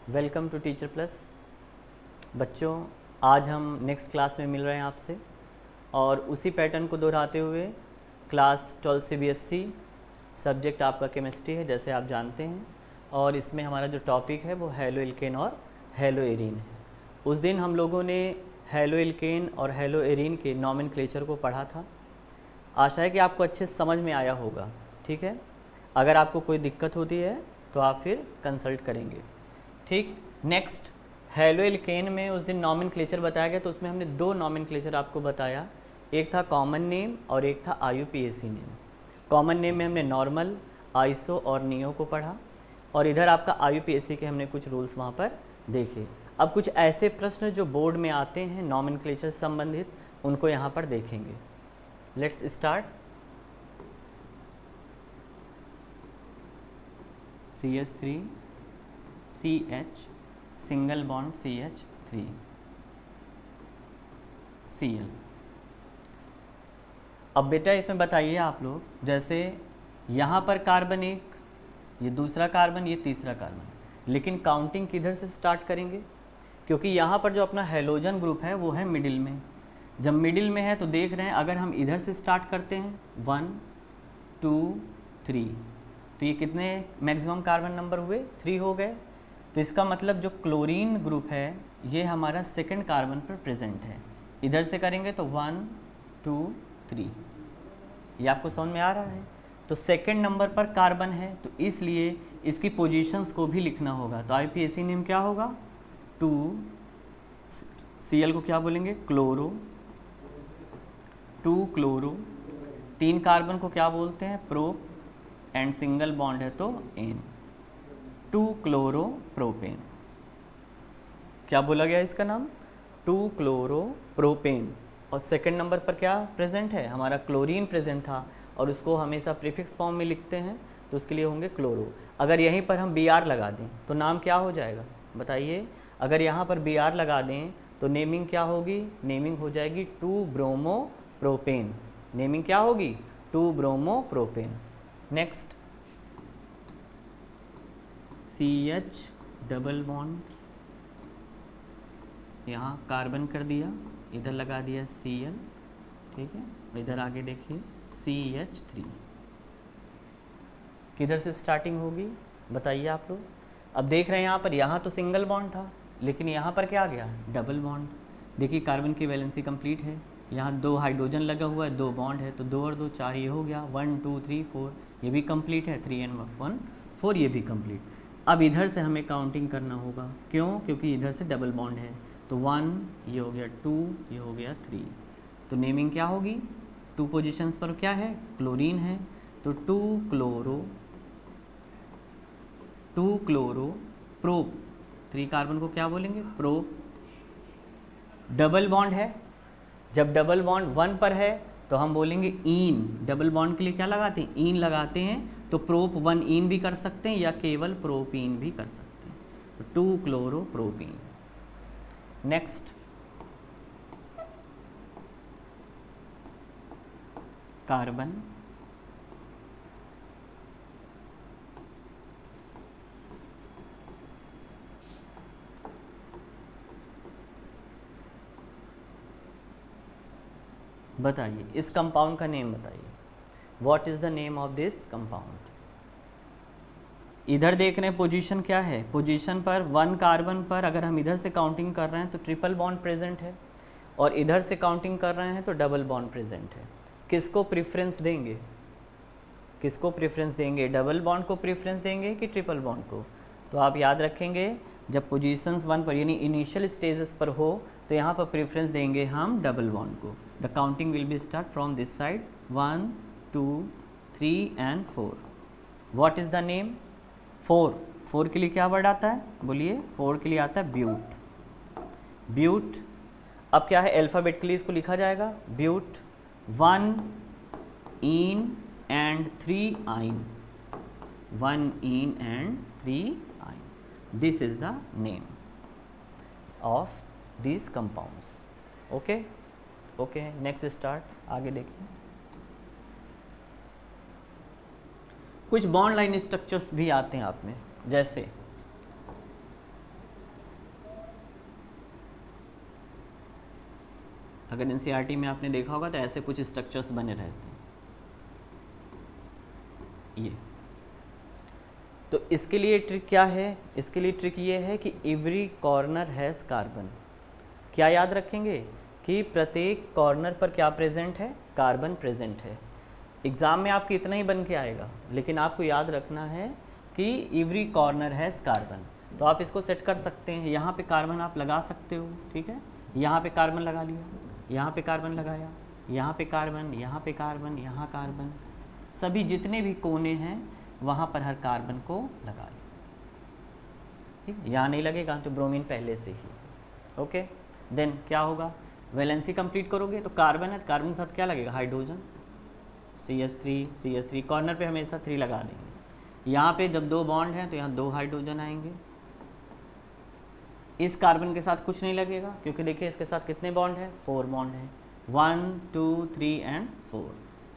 Welcome to teacher plus. बच्चों, आज हम नेक्स्ट क्लास में मिल रहे हैं आपसे और उसी पैटर्न को दोहराते हुए क्लास 12 CBSE सब्जेक्ट आपका केमिस्ट्री है, जैसे आप जानते हैं। और इसमें हमारा जो टॉपिक है वो हैलो एल्केन और हैलो एरीन है। उस दिन हम लोगों ने हैलो एल्केन और हैलो एरीन के नॉमेनक्लेचर को पढ़ा था। आशा है कि आपको अच्छे से समझ में आया होगा। ठीक है, अगर आपको कोई दिक्कत होती है तो आप फिर कंसल्ट करेंगे। ठीक, नेक्स्ट हैलो एल्केन में उस दिन नॉमेनक्लेचर बताया गया, तो उसमें हमने दो नॉमेनक्लेचर आपको बताया। एक था कॉमन नेम और एक था IUPAC नेम। कॉमन नेम में हमने नॉर्मल, आइसो और नियो को पढ़ा, और इधर आपका IUPAC के हमने कुछ रूल्स वहाँ पर देखे। अब कुछ ऐसे प्रश्न जो बोर्ड में आते हैं नॉमेनक्लेचर से संबंधित, उनको यहाँ पर देखेंगे। Let's start. CH3 CH single bond CH3 Cl। अब बेटा इसमें बताइए आप लोग, जैसे यहाँ पर कार्बन एक, ये दूसरा कार्बन, ये तीसरा कार्बन, लेकिन काउंटिंग किधर से स्टार्ट करेंगे? क्योंकि यहाँ पर जो अपना हैलोजन ग्रुप है वो है मिडिल में। जब मिडिल में है तो देख रहे हैं, अगर हम इधर से स्टार्ट करते हैं 1 2 3, तो ये कितने मैक्सिमम कार्बन नंबर हुए? 3 हो गए। तो इसका मतलब जो क्लोरीन ग्रुप है ये हमारा सेकंड कार्बन पर प्रेजेंट है। इधर से करेंगे तो 1 2 3, ये आपको समझ में आ रहा है? तो सेकंड नंबर पर कार्बन है, तो इसलिए इसकी पोजीशंस को भी लिखना होगा। तो IUPAC नेम क्या होगा? 2 Cl को क्या बोलेंगे? क्लोरो। 2 क्लोरो। 3 कार्बन को क्या बोलते हैं? प्रो, एंड सिंगल बॉन्ड है तो एन। 2 chloro propane. क्या बोला गया इसका नाम? 2 क्लोरो प्रोपेन। और सेकंड नंबर पर क्या प्रेजेंट है? हमारा क्लोरीन प्रेजेंट था, और उसको हमेशा प्रीफिक्स फॉर्म में लिखते हैं, तो उसके लिए होंगे क्लोरो। अगर यहीं पर हम Br लगा दें तो नाम क्या हो जाएगा बताइए? अगर यहाँ पर Br लगा दें तो नेमिंग क्या होगी? नेमिंग हो जाएगी 2 ब्रोमो प्रोपेन। नेमिंग क्या होगी? 2 bromo propane. Next CH double bond, यहाँ कार्बन कर दिया, इधर लगा दिया Cl। ठीक है, इधर आगे देखिए CH3। किधर से स्टार्टिंग होगी बताइए आप लोग? अब देख रहे हैं यहाँ तो सिंगल बॉन्ड था, लेकिन यहाँ पर क्या आ गया? Double bond. देखिए कार्बन की वैलेंसी कंप्लीट है, यहाँ 2 हाइड्रोजन लगा हुआ है, 2 बॉन्ड है, तो 2 और 2 4, ये हो गया। 1 2 3 4, ये भी कंप्लीट है। 3 and 1 4, ये भी कंप्लीट। अब इधर से हमें काउंटिंग करना होगा, क्यों? क्योंकि इधर से डबल बॉन्ड है। तो 1, ये हो गया 2, ये हो गया 3। तो नेमिंग क्या होगी? 2 पोजीशंस पर क्या है? क्लोरीन है, तो 2 क्लोरो प्रोप। 3 कार्बन को क्या बोलेंगे? प्रोप। डबल बॉन्ड है, जब डबल बॉन्ड 1 पर है तो हम बोलेंगे इन। डबल बॉन्ड के लिए क्या लगाते हैं? इन लगाते हैं। तो प्रोप 1 इन भी कर सकते हैं, या केवल प्रोपीन भी कर सकते हैं। तो 2 क्लोरो प्रोपीन। नेक्स्ट कार्बन, बताइए इस कंपाउंड का नेम बताइए। What is the name of this compound? इधर देख रहे हैं पोजीशन क्या है? पोजीशन पर 1 कार्बन पर अगर हम इधर से काउंटिंग कर रहे हैं तो ट्रिपल बॉन्ड प्रेजेंट है, और इधर से काउंटिंग कर रहे हैं तो डबल बॉन्ड प्रेजेंट है। किसको प्रेफरेंस देंगे? किसको प्रेफरेंस देंगे? डबल बॉन्ड को प्रेफरेंस देंगे कि ट्रिपल बॉन्ड को? तो आप याद रखेंगे, जब पोजीशंस 1 पर यानी इनिशियल स्टेजेस पर हो तो यहाँ पर प्रेफरेंस देंगे हम डबल बॉन्ड को। The counting will be start from this side, 1 2 3 and 4। What is the name? 4 के लिए क्या वर्ड आता है? बोलिए। 4 के लिए आता है ब्यूट। ब्यूट। अब क्या है? अल्फ़ाबेट के लिए इसको लिखा जाएगा ब्यूट। 1 इन and 3 ine। 1 in and 3 ine। This is the name of these compounds। okay okay, next start। आगे देखिए, कुछ बॉन्ड लाइन स्ट्रक्चर्स भी आते हैं आप में, जैसे अगर एनसीईआरटी में आपने देखा होगा तो ऐसे कुछ स्ट्रक्चर्स बने रहते हैं ये। तो इसके लिए ट्रिक क्या है, इसके लिए ट्रिक ये है कि एवरी कॉर्नर हैज़ कार्बन। क्या याद रखेंगे कि प्रत्येक कॉर्नर पर क्या प्रेजेंट है, कार्बन प्रेजेंट है। एग्ज़ाम में आपके इतना ही बन के आएगा, लेकिन आपको याद रखना है कि एवरी कॉर्नर हैज़ कार्बन। तो आप इसको सेट कर सकते हैं, यहाँ पे कार्बन आप लगा सकते हो, ठीक है। यहाँ पे कार्बन लगा लिया, यहाँ पे कार्बन लगाया, यहाँ पे कार्बन, यहाँ पे कार्बन, यहाँ कार्बन, सभी जितने भी कोने हैं वहाँ पर हर कार्बन को लगा लिया, ठीक है। यहाँ नहीं लगेगा तो ब्रोमीन पहले से ही, ओके। देन क्या होगा, वैलेंसी कंप्लीट करोगे तो कार्बन है, कार्बन के साथ क्या लगेगा, हाइड्रोजन, CH3 कॉर्नर पे हमेशा 3 लगा देंगे। यहाँ पे जब 2 बॉन्ड हैं तो यहाँ 2 हाइड्रोजन आएंगे। इस कार्बन के साथ कुछ नहीं लगेगा क्योंकि देखिए इसके साथ कितने बॉन्ड हैं, 4 बॉन्ड हैं, 1 2 3 एंड 4।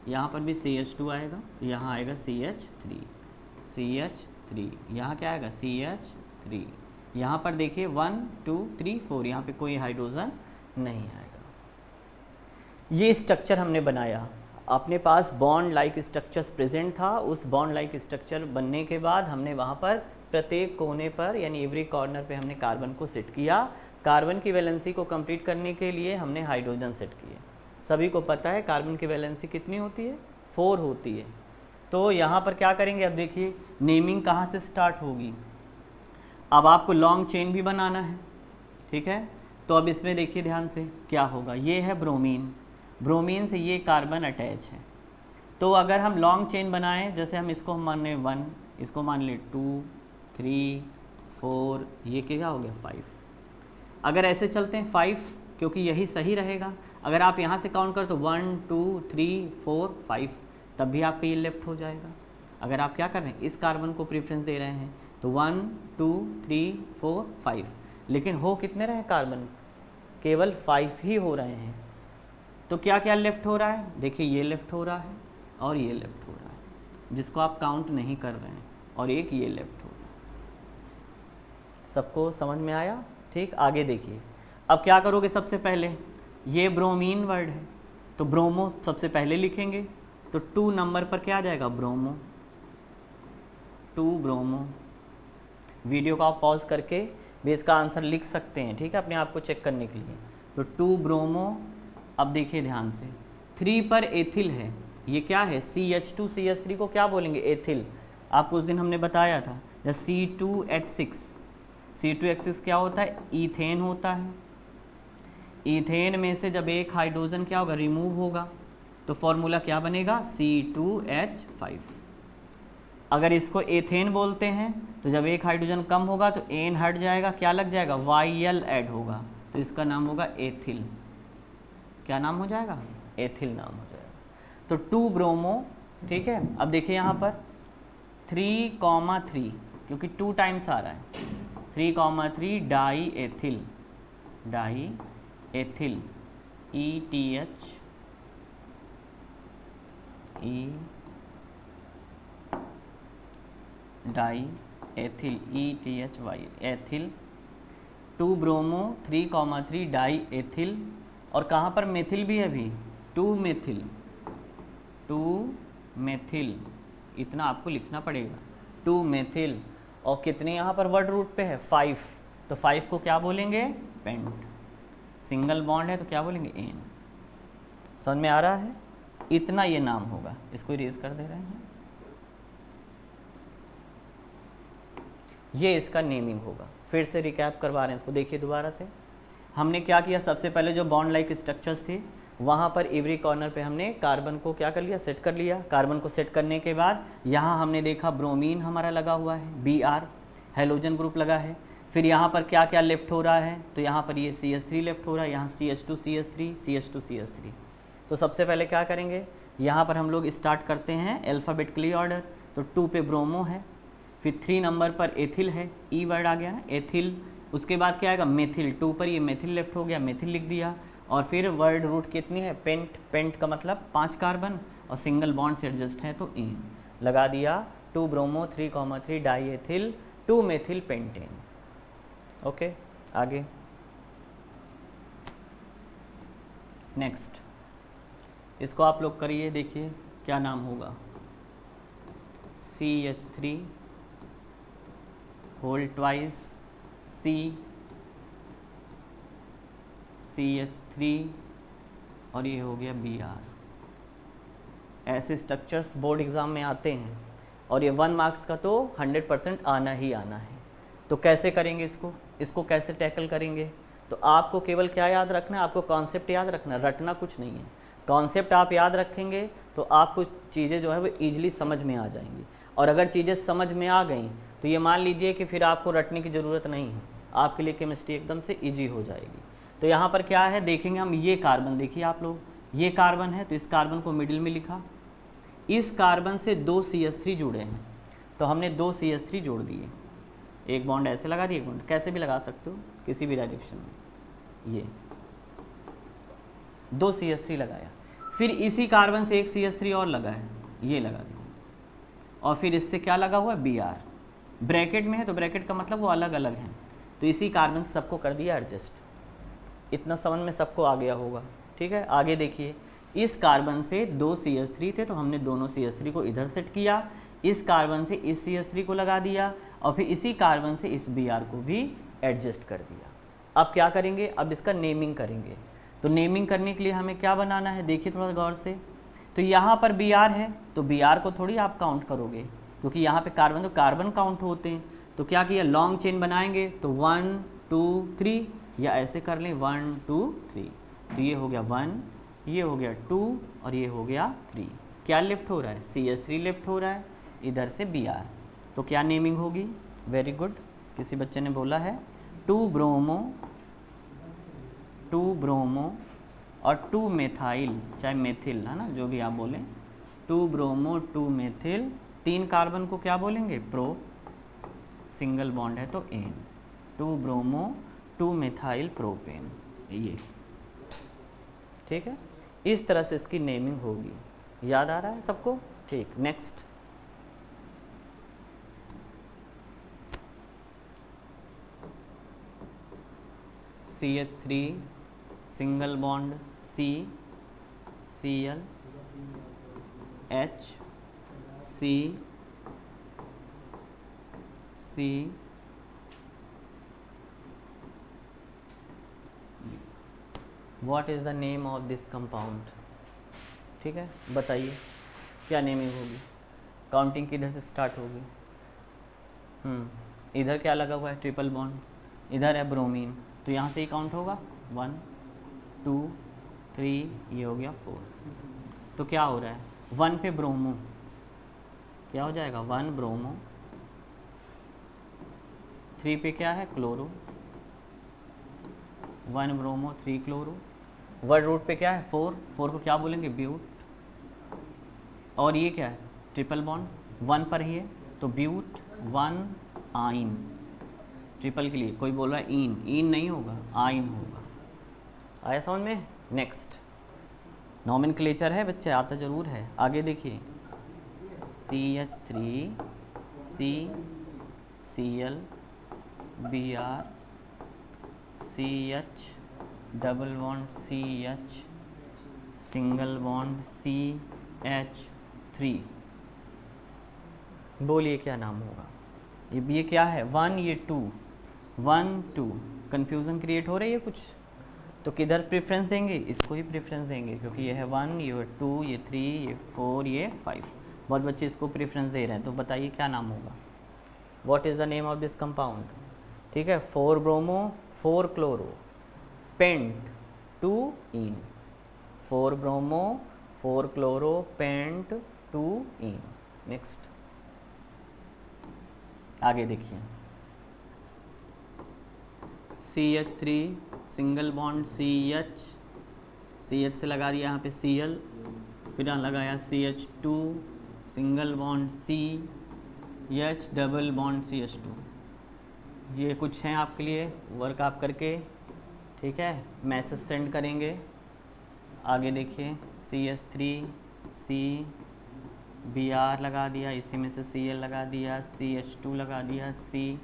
यहाँ पर भी CH2 आएगा, यहाँ आएगा CH3, यहाँ क्या आएगा CH3। यहाँ पर देखिए 1 2 3 4, यहाँ पे कोई हाइड्रोजन नहीं आएगा। ये स्ट्रक्चर हमने बनाया, अपने पास बॉन्ड लाइक स्ट्रक्चर्स प्रेजेंट था। उस बॉन्ड लाइक स्ट्रक्चर बनने के बाद हमने वहाँ पर प्रत्येक कोने पर यानी एवरी कॉर्नर पे हमने कार्बन को सेट किया। कार्बन की वैलेंसी को कंप्लीट करने के लिए हमने हाइड्रोजन सेट किए। सभी को पता है कार्बन की वैलेंसी कितनी होती है, 4 होती है। तो यहाँ पर क्या करेंगे, अब देखिए नेमिंग कहाँ से स्टार्ट होगी। अब आपको लॉन्ग चेन भी बनाना है, ठीक है। तो अब इसमें देखिए ध्यान से क्या होगा, ये है ब्रोमीन, ब्रोमीन से ये कार्बन अटैच है। तो अगर हम लॉन्ग चेन बनाएं, जैसे हम इसको मान लें 1, इसको मान लें 2 3 4, ये क्या हो गया 5। अगर ऐसे चलते हैं 5, क्योंकि यही सही रहेगा। अगर आप यहाँ से काउंट करो तो 1 2 3 4 5, तब भी आपका ये लेफ्ट हो जाएगा। अगर आप क्या कर रहे हैं, इस कार्बन को प्रेफरेंस दे रहे हैं तो 1 2 3 4 5, लेकिन हो कितने रहे कार्बन, केवल 5 ही हो रहे हैं। तो क्या क्या लेफ़्ट हो रहा है, देखिए ये लेफ़्ट हो रहा है और ये लेफ़्ट हो रहा है, जिसको आप काउंट नहीं कर रहे हैं, और एक ये लेफ़्ट हो रहा है। सबको समझ में आया, ठीक। आगे देखिए, अब क्या करोगे, सबसे पहले ये ब्रोमीन वर्ड है तो ब्रोमो सबसे पहले लिखेंगे, तो 2 नंबर पर क्या आ जाएगा, ब्रोमो, 2 ब्रोमो। वीडियो को आप पॉज करके भी इसका आंसर लिख सकते हैं, ठीक है, अपने आप को चेक करने के लिए। तो 2 ब्रोमो। अब देखिए ध्यान से, 3 पर एथिल है, ये क्या है, CH2 CH3 को क्या बोलेंगे, एथिल। आपको उस दिन हमने बताया था, C2H6, C2H6 क्या होता है, ईथेन होता है। ईथेन में से जब एक हाइड्रोजन क्या होगा, रिमूव होगा, तो फॉर्मूला क्या बनेगा, C2H5। अगर इसको एथेन बोलते हैं तो जब एक हाइड्रोजन कम होगा तो एन हट जाएगा, क्या लग जाएगा, YL ऐड होगा, तो इसका नाम होगा एथिल। क्या नाम हो जाएगा, एथिल नाम हो जाएगा। तो 2 ब्रोमो, ठीक है। अब देखिए यहाँ पर 3,3, क्योंकि 2 टाइम्स आ रहा है, 3,3 die ethyl, die ethyl, ETH, die ethyl, ETHY, ethyl. 2 bromo, 3,3 die ethyl. और कहाँ पर मेथिल भी है अभी, 2 मेथिल, 2 मेथिल, इतना आपको लिखना पड़ेगा, 2 मेथिल। और कितने यहाँ पर वर्ड रूट पे है, 5, तो 5 को क्या बोलेंगे, पेंट। सिंगल बॉन्ड है तो क्या बोलेंगे, एन। समझ में आ रहा है, इतना ये नाम होगा। इसको इरेज कर दे रहे हैं, ये इसका नेमिंग होगा। फिर से रिकैप करवा रहे हैं इसको, देखिए दोबारा से। हमने क्या किया, सबसे पहले जो बॉन्ड लाइक स्ट्रक्चर्स थी वहाँ पर एवरी कॉर्नर पे हमने कार्बन को क्या कर लिया, सेट कर लिया। कार्बन को सेट करने के बाद यहाँ हमने देखा ब्रोमीन हमारा लगा हुआ है, Br, हेलोजन ग्रुप लगा है। फिर यहाँ पर क्या क्या लेफ्ट हो रहा है, तो यहाँ पर ये CH3 लेफ्ट हो रहा है, यहाँ CH2 CH3 CH2 CH3। तो सबसे पहले क्या करेंगे, यहाँ पर हम लोग स्टार्ट करते हैं अल्फ़ाबेटिकली ऑर्डर। तो 2 पे ब्रोमो है, फिर 3 नंबर पर एथिल है, ई वर्ड आ गया ना, एथिल। उसके बाद क्या आएगा, मेथिल, 2 पर ये मेथिल लेफ्ट हो गया, मेथिल लिख दिया। और फिर वर्ड रूट कितनी है, पेंट, पेंट का मतलब 5 कार्बन, और सिंगल बॉन्ड से एडजस्ट है तो इन लगा दिया। 2 bromo, 3,3 die ethyl, 2 methyl pentane. Okay, आगे नेक्स्ट इसको आप लोग करिए, देखिए क्या नाम होगा। CH3 होल ट्वाइस CH3 और ये हो गया Br। ऐसे स्ट्रक्चर्स बोर्ड एग्ज़ाम में आते हैं और ये 1 मार्क्स का तो 100% आना ही आना है। तो कैसे करेंगे इसको कैसे टैकल करेंगे? तो आपको केवल क्या याद रखना है, आपको कॉन्सेप्ट याद रखना, रटना कुछ नहीं है। कॉन्सेप्ट आप याद रखेंगे तो आपको चीज़ें जो है वो ईजिली समझ में आ जाएंगी। और अगर चीज़ें समझ में आ गई तो ये मान लीजिए कि फिर आपको रटने की ज़रूरत नहीं है, आपके लिए केमिस्ट्री एकदम से ईजी हो जाएगी। तो यहाँ पर क्या है देखेंगे हम, ये कार्बन देखिए आप लोग, ये कार्बन है तो इस कार्बन को मिडिल में लिखा, इस कार्बन से 2 CH3 जुड़े हैं तो हमने 2 CH3 जोड़ दिए, एक बॉन्ड ऐसे लगा दिए, एक बॉन्ड कैसे भी लगा सकते हो किसी भी डायरेक्शन में, ये 2 CH3 लगाया, फिर इसी कार्बन से एक CH3 और लगा है, ये लगा दिया, और फिर इससे क्या लगा हुआ है Br, ब्रैकेट में है तो ब्रैकेट का मतलब वो अलग अलग हैं, तो इसी कार्बन से सबको कर दिया एडजस्ट। इतना समझ में सबको आ गया होगा, ठीक है। आगे देखिए, इस कार्बन से 2 CH3 थे तो हमने दोनों CH3 को इधर सेट किया, इस कार्बन से इस CH3 को लगा दिया और फिर इसी कार्बन से इस Br को भी एडजस्ट कर दिया। अब क्या करेंगे, अब इसका नेमिंग करेंगे। तो नेमिंग करने के लिए हमें क्या बनाना है, देखिए थोड़ा गौर से। तो यहाँ पर Br है तो Br को थोड़ी आप काउंट करोगे, क्योंकि यहाँ पे कार्बन तो कार्बन काउंट होते हैं। तो क्या किया, लॉन्ग चेन बनाएंगे तो 1 2 3, या ऐसे कर लें 1 2 3, तो ये हो गया 1, ये हो गया 2 और ये हो गया 3। क्या लेफ्ट हो रहा है, CH3 लेफ्ट हो रहा है, इधर से Br। तो क्या नेमिंग होगी, वेरी गुड, किसी बच्चे ने बोला है 2 ब्रोमो और 2 मेथाइल, चाहे मेथिल है ना, जो भी आप बोलें, 2 ब्रोमो 2 मेथिल, 3 कार्बन को क्या बोलेंगे, प्रो, सिंगल बॉन्ड है तो एन, 2 ब्रोमो 2 मेथाइल प्रोपेन, ये ठीक है। इस तरह से इसकी नेमिंग होगी, याद आ रहा है सबको, ठीक। Next CH3 single bond C, Cl, H, C, C, what is the name of this compound, ठीक है, बताइए क्या नेमिंग होगी, काउंटिंग किधर से स्टार्ट होगी। इधर क्या लगा हुआ है, ट्रिपल बॉन्ड, इधर है ब्रोमीन, तो यहाँ से ही काउंट होगा 1 2 3, ये हो गया 4। तो क्या हो रहा है, 1 पे ब्रोमो, क्या हो जाएगा 1 ब्रोमो, 3 पे क्या है chloro, 1 bromo 3 chloro, word root पे क्या है 4, 4 को क्या बोलेंगे ब्यूट, और ये क्या है ट्रिपल बॉन्ड, 1 पर ही है तो ब्यूट 1 आइन, ट्रिपल के लिए कोई बोल रहा है इन नहीं होगा, आइन होगा। आया समझ में। नेक्स्ट नॉमेनक्लेचर है बच्चे, आता ज़रूर है। आगे देखिए CH3 C, Cl, Br, CH double bond CH, single bond CH3, बोलिए क्या नाम होगा। ये क्या है 1, ये 2, 1 2, कन्फ्यूज़न क्रिएट हो रही है कुछ, तो किधर प्रेफरेंस देंगे, इसको ही प्रेफरेंस देंगे, क्योंकि ये है 1, ये है 2, ये 3, ये 4, ये 5, बहुत बच्चे इसको प्रेफरेंस दे रहे हैं। तो बताइए क्या नाम होगा, what is the name of this compound, ठीक है। 4 ब्रोमो 4 क्लोरो पेंट 2 इन, 4 ब्रोमो 4 क्लोरो पेंट 2 इन। नेक्स्ट आगे देखिए CH3 single bond CH, CH से लगा दिया यहाँ पे Cl, फिर लगाया CH2 single bond C, H double bond CH2। ये कुछ हैं आपके लिए, वर्क आप करके, ठीक है, मैसेज सेंड करेंगे। आगे देखिए CH3 C, Br लगा दिया, इसी में से Cl लगा दिया, CH2 लगा दिया, C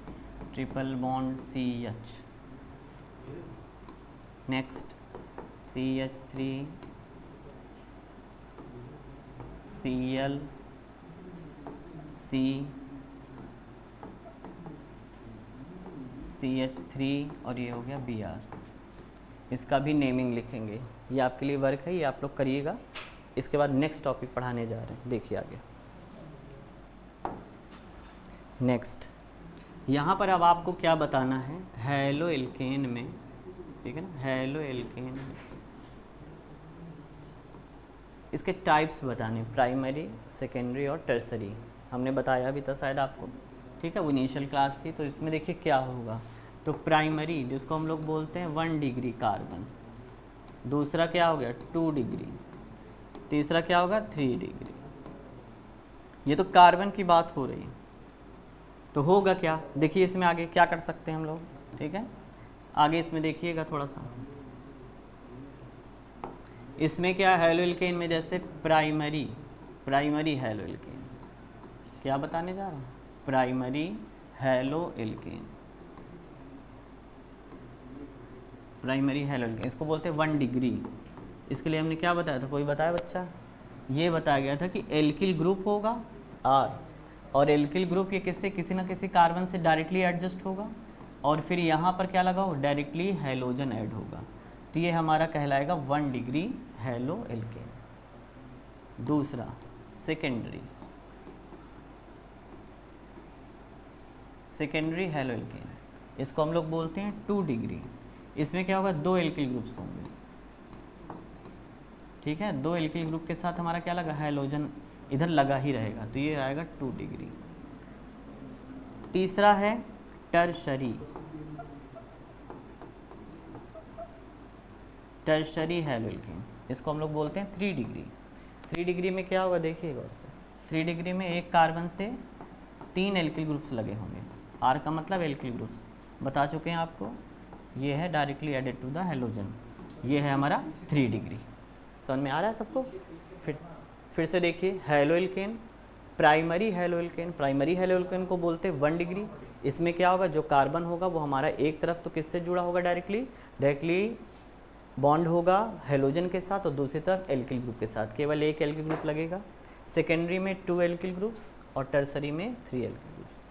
triple bond CH। Next CH3 Cl C CH3 और ये हो गया Br। इसका भी नेमिंग लिखेंगे, ये आपके लिए वर्क है, ये आप लोग करिएगा। इसके बाद नेक्स्ट टॉपिक पढ़ाने जा रहे हैं, देखिए आगे। नेक्स्ट यहाँ पर अब आपको क्या बताना है, हैलो एल्केन में, ठीक है ना, हैलो एल्केन में इसके टाइप्स बताने, प्राइमरी, सेकेंडरी और टर्सरी। हमने बताया भी था शायद आपको, ठीक है, वो इनिशियल क्लास थी। तो इसमें देखिए क्या होगा, तो प्राइमरी जिसको हम लोग बोलते हैं 1 डिग्री कार्बन, दूसरा क्या हो गया 2 डिग्री, तीसरा क्या होगा 3 डिग्री। ये तो कार्बन की बात हो रही है, तो होगा क्या, देखिए इसमें आगे क्या कर सकते हैं हम लोग, ठीक है, आगे इसमें देखिएगा थोड़ा सा। इसमें क्या हैलो एल्केन में, जैसे प्राइमरी हैलो एल्केन, क्या बताने जा रहा हूँ, primary halo alkane, primary halo alkane, इसको बोलते हैं 1 डिग्री। इसके लिए हमने क्या बताया था, कोई बताया बच्चा, ये बताया गया था कि एल्किल ग्रुप होगा R, और एल्किल ग्रुप ये किससे, किसी ना किसी कार्बन से डायरेक्टली एडजस्ट होगा, और फिर यहाँ पर क्या लगा हो, डायरेक्टली हैलोजन ऐड होगा, तो ये हमारा कहलाएगा 1 डिग्री हैलो एल्केन। दूसरा सेकेंडरी हैलो एल्केन, इसको हम लोग बोलते हैं 2 डिग्री। इसमें क्या होगा, 2 एल्किल ग्रुप्स होंगे, ठीक है, 2 एल्किल ग्रुप के साथ हमारा क्या लगा, हैलोजन इधर लगा ही रहेगा, तो ये आएगा 2 डिग्री। तीसरा है टर्शरी हैलो एल्केन, इसको हम लोग बोलते हैं 3 डिग्री। 3 डिग्री में क्या होगा, देखिएगा उससे, 3 डिग्री में एक कार्बन से 3 एल्किल ग्रुप्स लगे होंगे, R का मतलब एल्किल ग्रुप्स बता चुके हैं आपको, ये है directly added to the halogen, ये है हमारा 3 डिग्री। समझ में आ रहा है सबको, फिर से देखिए, halo alkane, primary halo alkane को बोलते हैं 1 डिग्री। इसमें क्या होगा, जो कार्बन होगा वो हमारा एक तरफ तो किससे जुड़ा होगा, डायरेक्टली बॉन्ड होगा हैलोजन के साथ, और दूसरी तरफ एल्किल ग्रुप के साथ, केवल एक एल्किल ग्रुप लगेगा। सेकेंडरी में 2 एल्किल ग्रुप्स और टर्सरी में 3 एल्किल ग्रुप्स,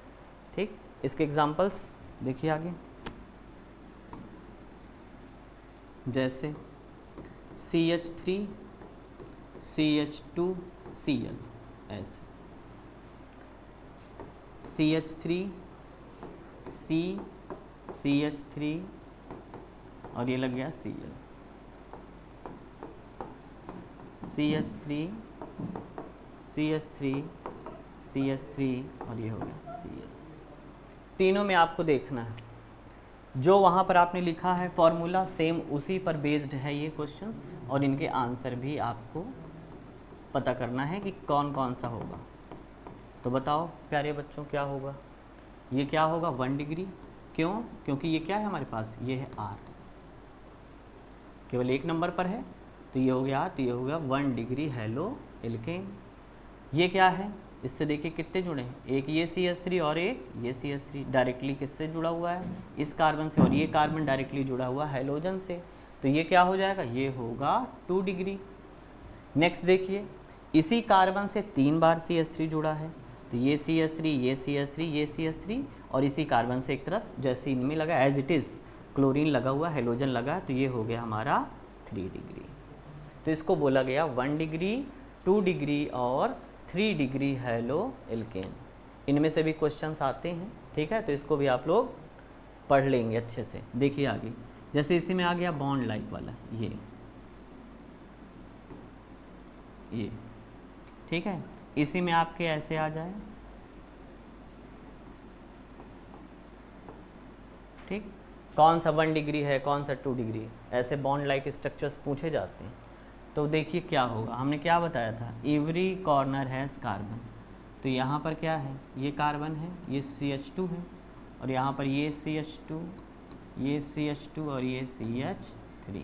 ठीक। इसके एग्जांपल्स देखिए आगे, जैसे CH3 CH2 Cl, ऐसे CH3 CH3 और ये लग गया Cl, CH3 और ये हो गया Cl। तीनों में आपको देखना है, जो वहाँ पर आपने लिखा है फॉर्मूला सेम उसी पर बेस्ड है ये क्वेश्चंस, और इनके आंसर भी आपको पता करना है कि कौन कौन सा होगा। तो बताओ प्यारे बच्चों क्या होगा, ये क्या होगा 1 डिग्री, क्यों, क्योंकि ये क्या है हमारे पास, ये है R, केवल एक नंबर पर है, तो ये हो गया, तो ये हो गया 1 डिग्री हैलो एल्केन। ये क्या है, इससे देखिए कितने जुड़े हैं, एक ये CH3 और एक ये CH3, डायरेक्टली किससे जुड़ा हुआ है, इस कार्बन से, और ये कार्बन डायरेक्टली जुड़ा हुआ है हैलोजन से, तो ये क्या हो जाएगा, ये होगा 2 डिग्री। नेक्स्ट देखिए, इसी कार्बन से 3 बार CH3 जुड़ा है, तो ये CH3 ये CH3 ये CH3, और इसी कार्बन से एक तरफ जैसे इनमें लगा एज इट इज़ क्लोरीन लगा हुआ, हैलोजन लगा, तो ये हो गया हमारा 3 डिग्री। तो इसको बोला गया 1 डिग्री, 2 डिग्री और 3 डिग्री हैलो एल्केन। इनमें से भी क्वेश्चंस आते हैं, ठीक है, तो इसको भी आप लोग पढ़ लेंगे अच्छे से। देखिए आगे, जैसे इसी में आ गया बॉन्ड लाइक वाला, ये ठीक है, इसी में आपके ऐसे आ जाए, ठीक, कौन सा 1 डिग्री है, कौन सा 2 डिग्री, ऐसे बॉन्ड लाइक स्ट्रक्चर्स पूछे जाते हैं। तो देखिए क्या होगा, हमने क्या बताया था, एवरी कॉर्नर हैज़ कार्बन, तो यहाँ पर क्या है, ये कार्बन है, ये CH2 है, और यहाँ पर ये CH2, ये CH2 और ये CH3,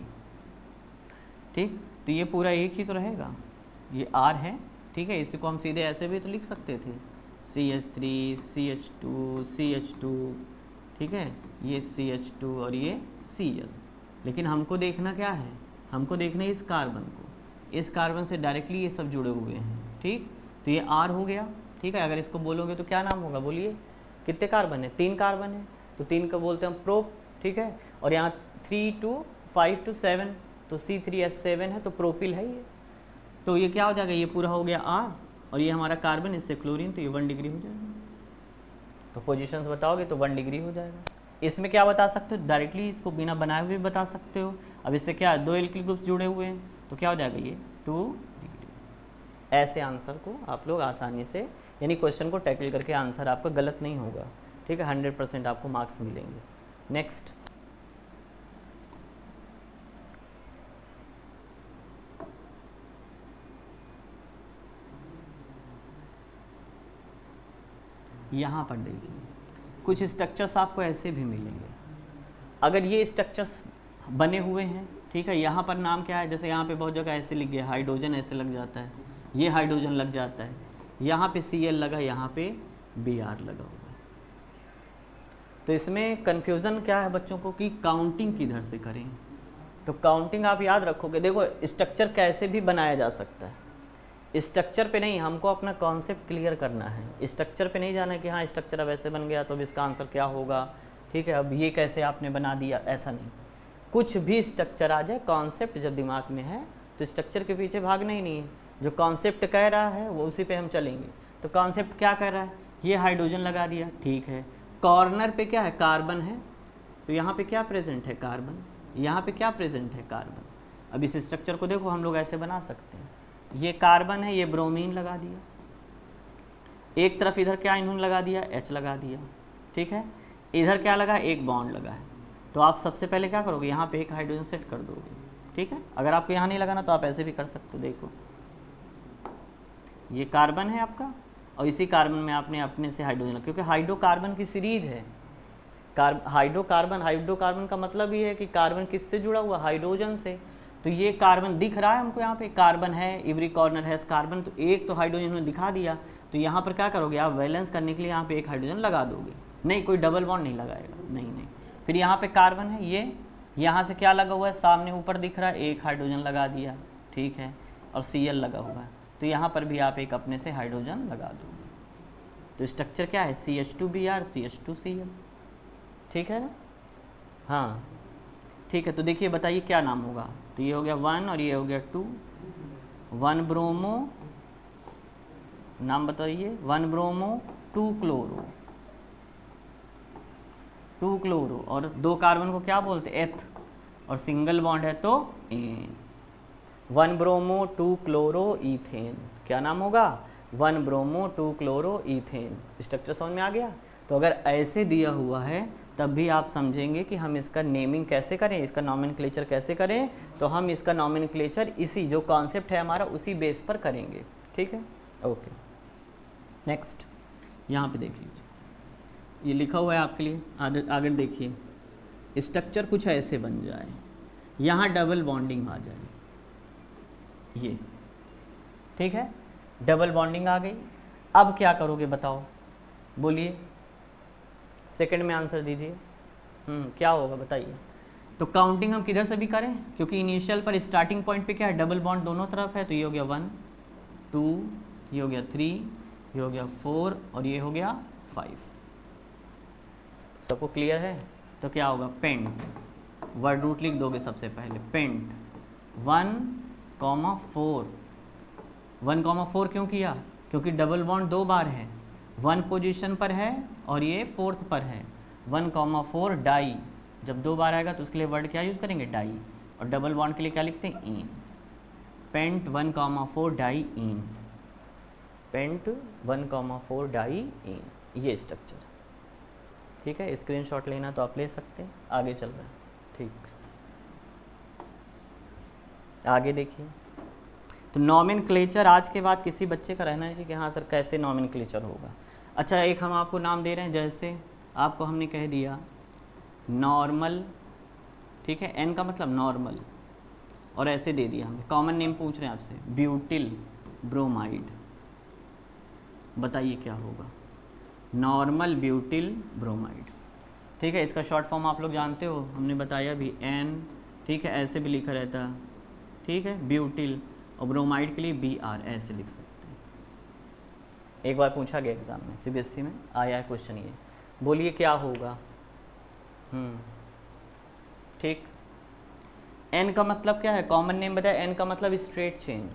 ठीक, तो ये पूरा एक ही तो रहेगा, ये R है, ठीक है, इसी को हम सीधे ऐसे भी तो लिख सकते थे, CH3 CH2 ठीक है, ये CH2 और ये Cl, लेकिन हमको देखना क्या है, हमको देखना है इस कार्बन को, इस कार्बन से डायरेक्टली ये सब जुड़े हुए हैं, ठीक। तो ये R हो गया, ठीक है। अगर इसको बोलोगे तो क्या नाम होगा, बोलिए। कितने कार्बन है, 3 कार्बन है, तो 3 का बोलते हैं हम प्रोप, ठीक है। और यहाँ 3 to 5 to 7, तो C3H7 है, तो प्रोपिल है ये। तो ये क्या हो जाएगा, ये पूरा हो गया R, और ये हमारा कार्बन, इससे क्लोरीन, तो ये 1 डिग्री हो जाएगा। तो पोजीशंस बताओगे तो 1 डिग्री हो जाएगा। इसमें क्या बता सकते हो, डायरेक्टली इसको बिना बनाए हुए बता सकते हो। अब इससे क्या है, 2 एल्किल ग्रुप्स जुड़े हुए हैं, तो क्या हो जाएगा, ये 2 डिग्री। ऐसे आंसर को आप लोग आसानी से, यानी क्वेश्चन को टैकल करके आंसर आपका गलत नहीं होगा, ठीक है। 100% आपको मार्क्स मिलेंगे। नेक्स्ट, यहाँ पर देखिए कुछ स्ट्रक्चर्स आपको ऐसे भी मिलेंगे। अगर ये स्ट्रक्चर्स बने हुए हैं, ठीक है, यहाँ पर नाम क्या है, जैसे यहाँ पे बहुत जगह ऐसे लिख गया, हाइड्रोजन ऐसे लग जाता है, ये हाइड्रोजन लग जाता है, यहाँ पे Cl लगा, यहाँ पे Br लगा हुआ है। तो इसमें कन्फ्यूज़न क्या है बच्चों को कि काउंटिंग किधर से करें। तो काउंटिंग आप याद रखोगे, देखो स्ट्रक्चर कैसे भी बनाया जा सकता है, स्ट्रक्चर पे नहीं, हमको अपना कॉन्सेप्ट क्लियर करना है। स्ट्रक्चर पे नहीं जाना है कि हाँ स्ट्रक्चर अब ऐसे बन गया तो अब इसका आंसर क्या होगा, ठीक है, अब ये कैसे आपने बना दिया, ऐसा नहीं। कुछ भी स्ट्रक्चर आ जाए, कॉन्सेप्ट जब दिमाग में है तो स्ट्रक्चर के पीछे भागना ही नहीं है। जो कॉन्सेप्ट कह रहा है वो उसी पे हम चलेंगे। तो कॉन्सेप्ट क्या कह रहा है, ये हाइड्रोजन लगा दिया, ठीक है। कॉर्नर पे क्या है, कार्बन है, तो यहाँ पे क्या प्रेजेंट है, कार्बन। यहाँ पे क्या प्रेजेंट है, कार्बन। अब इस स्ट्रक्चर को देखो हम लोग ऐसे बना सकते हैं, ये कार्बन है, ये ब्रोमीन लगा दिया, एक तरफ इधर क्या इन्होंने लगा दिया, H लगा दिया, ठीक है। इधर क्या लगा, एक बॉन्ड लगा है। तो आप सबसे पहले क्या करोगे, यहाँ पे एक हाइड्रोजन सेट कर दोगे, ठीक है। अगर आपको यहाँ नहीं लगाना तो आप ऐसे भी कर सकते हो। देखो ये कार्बन है आपका, और इसी कार्बन में आपने अपने से हाइड्रोजन, क्योंकि हाइड्रोकार्बन की सीरीज है। हाइड्रोकार्बन का मतलब ये है कि कार्बन किससे जुड़ा हुआ, हाइड्रोजन से। तो ये कार्बन दिख रहा है हमको, यहाँ पे कार्बन है, एवरी कॉर्नर हैज कार्बन, तो एक तो हाइड्रोजन में दिखा दिया। तो यहाँ पर क्या करोगे आप, बैलेंस करने के लिए यहाँ पे एक हाइड्रोजन लगा दोगे, नहीं कोई डबल बॉन्ड नहीं लगाएगा, नहीं। फिर यहाँ पे कार्बन है, ये यहाँ से क्या लगा हुआ है, सामने ऊपर दिख रहा है, एक हाइड्रोजन लगा दिया, ठीक है, और Cl लगा हुआ है, तो यहाँ पर भी आप एक अपने से हाइड्रोजन लगा दोगे। तो स्ट्रक्चर क्या है, CH2Br CH2Cl, ठीक है ना। हाँ ठीक है, तो देखिए बताइए क्या नाम होगा। तो ये हो गया 1 और ये हो गया 2, 1 ब्रोमो, नाम बताइए, 1 ब्रोमो 2 क्लोरो, 2 क्लोरो, और 2 कार्बन को क्या बोलते हैं, एथ, और सिंगल बॉन्ड है तो एन। 1 ब्रोमो 2 क्लोरो इथेन, क्या नाम होगा, 1 ब्रोमो 2 क्लोरो इथेन। स्ट्रक्चर समझ में आ गया। तो अगर ऐसे दिया हुआ है तब भी आप समझेंगे कि हम इसका नेमिंग कैसे करें, इसका नॉमेनक्लेचर कैसे करें। तो हम इसका नॉमेनक्लेचर इसी जो कॉन्सेप्ट है हमारा उसी बेस पर करेंगे, ठीक है। ओके नेक्स्ट, यहाँ पे देख लीजिए, ये लिखा हुआ है आपके लिए, आगे देखिए, स्ट्रक्चर कुछ ऐसे बन जाए, यहाँ डबल बॉन्डिंग आ जाए, ये ठीक है, डबल बॉन्डिंग आ गई। अब क्या करोगे बताओ, बोलिए, सेकंड में आंसर दीजिए। क्या होगा बताइए। तो काउंटिंग हम किधर से भी करें, क्योंकि इनिशियल पर स्टार्टिंग पॉइंट पे क्या है, डबल बॉन्ड दोनों तरफ है। तो ये हो गया 1 2, ये हो गया 3, ये हो गया 4 और ये हो गया 5। सबको क्लियर है। तो क्या होगा, पेंट, वर्ड रूट लिख दोगे सबसे पहले, पेंट 1,4। 1,4 क्यों किया, क्योंकि डबल बॉन्ड 2 बार है, 1 पोजीशन पर है और ये 4th पर है। 1,4 डाई, जब 2 बार आएगा तो उसके लिए वर्ड क्या यूज़ करेंगे, डाई, और डबल बॉन्ड के लिए क्या लिखते हैं, इन। पेंट 1,4 डाई इन, पेंट 1,4 डाई इन, ये स्ट्रक्चर, ठीक है। स्क्रीनशॉट लेना तो आप ले सकते हैं। आगे चल रहा है, ठीक, आगे देखिए। तो नॉमेनक्लेचर आज के बाद किसी बच्चे का रहना चाहिए कि हाँ सर कैसे नॉमेनक्लेचर होगा। अच्छा, एक हम आपको नाम दे रहे हैं, जैसे आपको हमने कह दिया नॉर्मल, ठीक है, एन का मतलब नॉर्मल, और ऐसे दे दिया हमने, कॉमन नेम पूछ रहे हैं आपसे, ब्यूटिल ब्रोमाइड, बताइए क्या होगा, नॉर्मल ब्यूटिल ब्रोमाइड, ठीक है। इसका शॉर्ट फॉर्म आप लोग जानते हो, हमने बताया भी, एन, ठीक है, ऐसे भी लिखा रहता ठीक है, ब्यूटिल, और ब्रोमाइड के लिए Br ऐसे लिख सकते हैं। एक बार पूछा गया एग्जाम में, CBSE में आया है क्वेश्चन ये। बोलिए क्या होगा? ठीक। N का मतलब क्या है? कॉमन नेम बताया। N का मतलब स्ट्रेट चेन।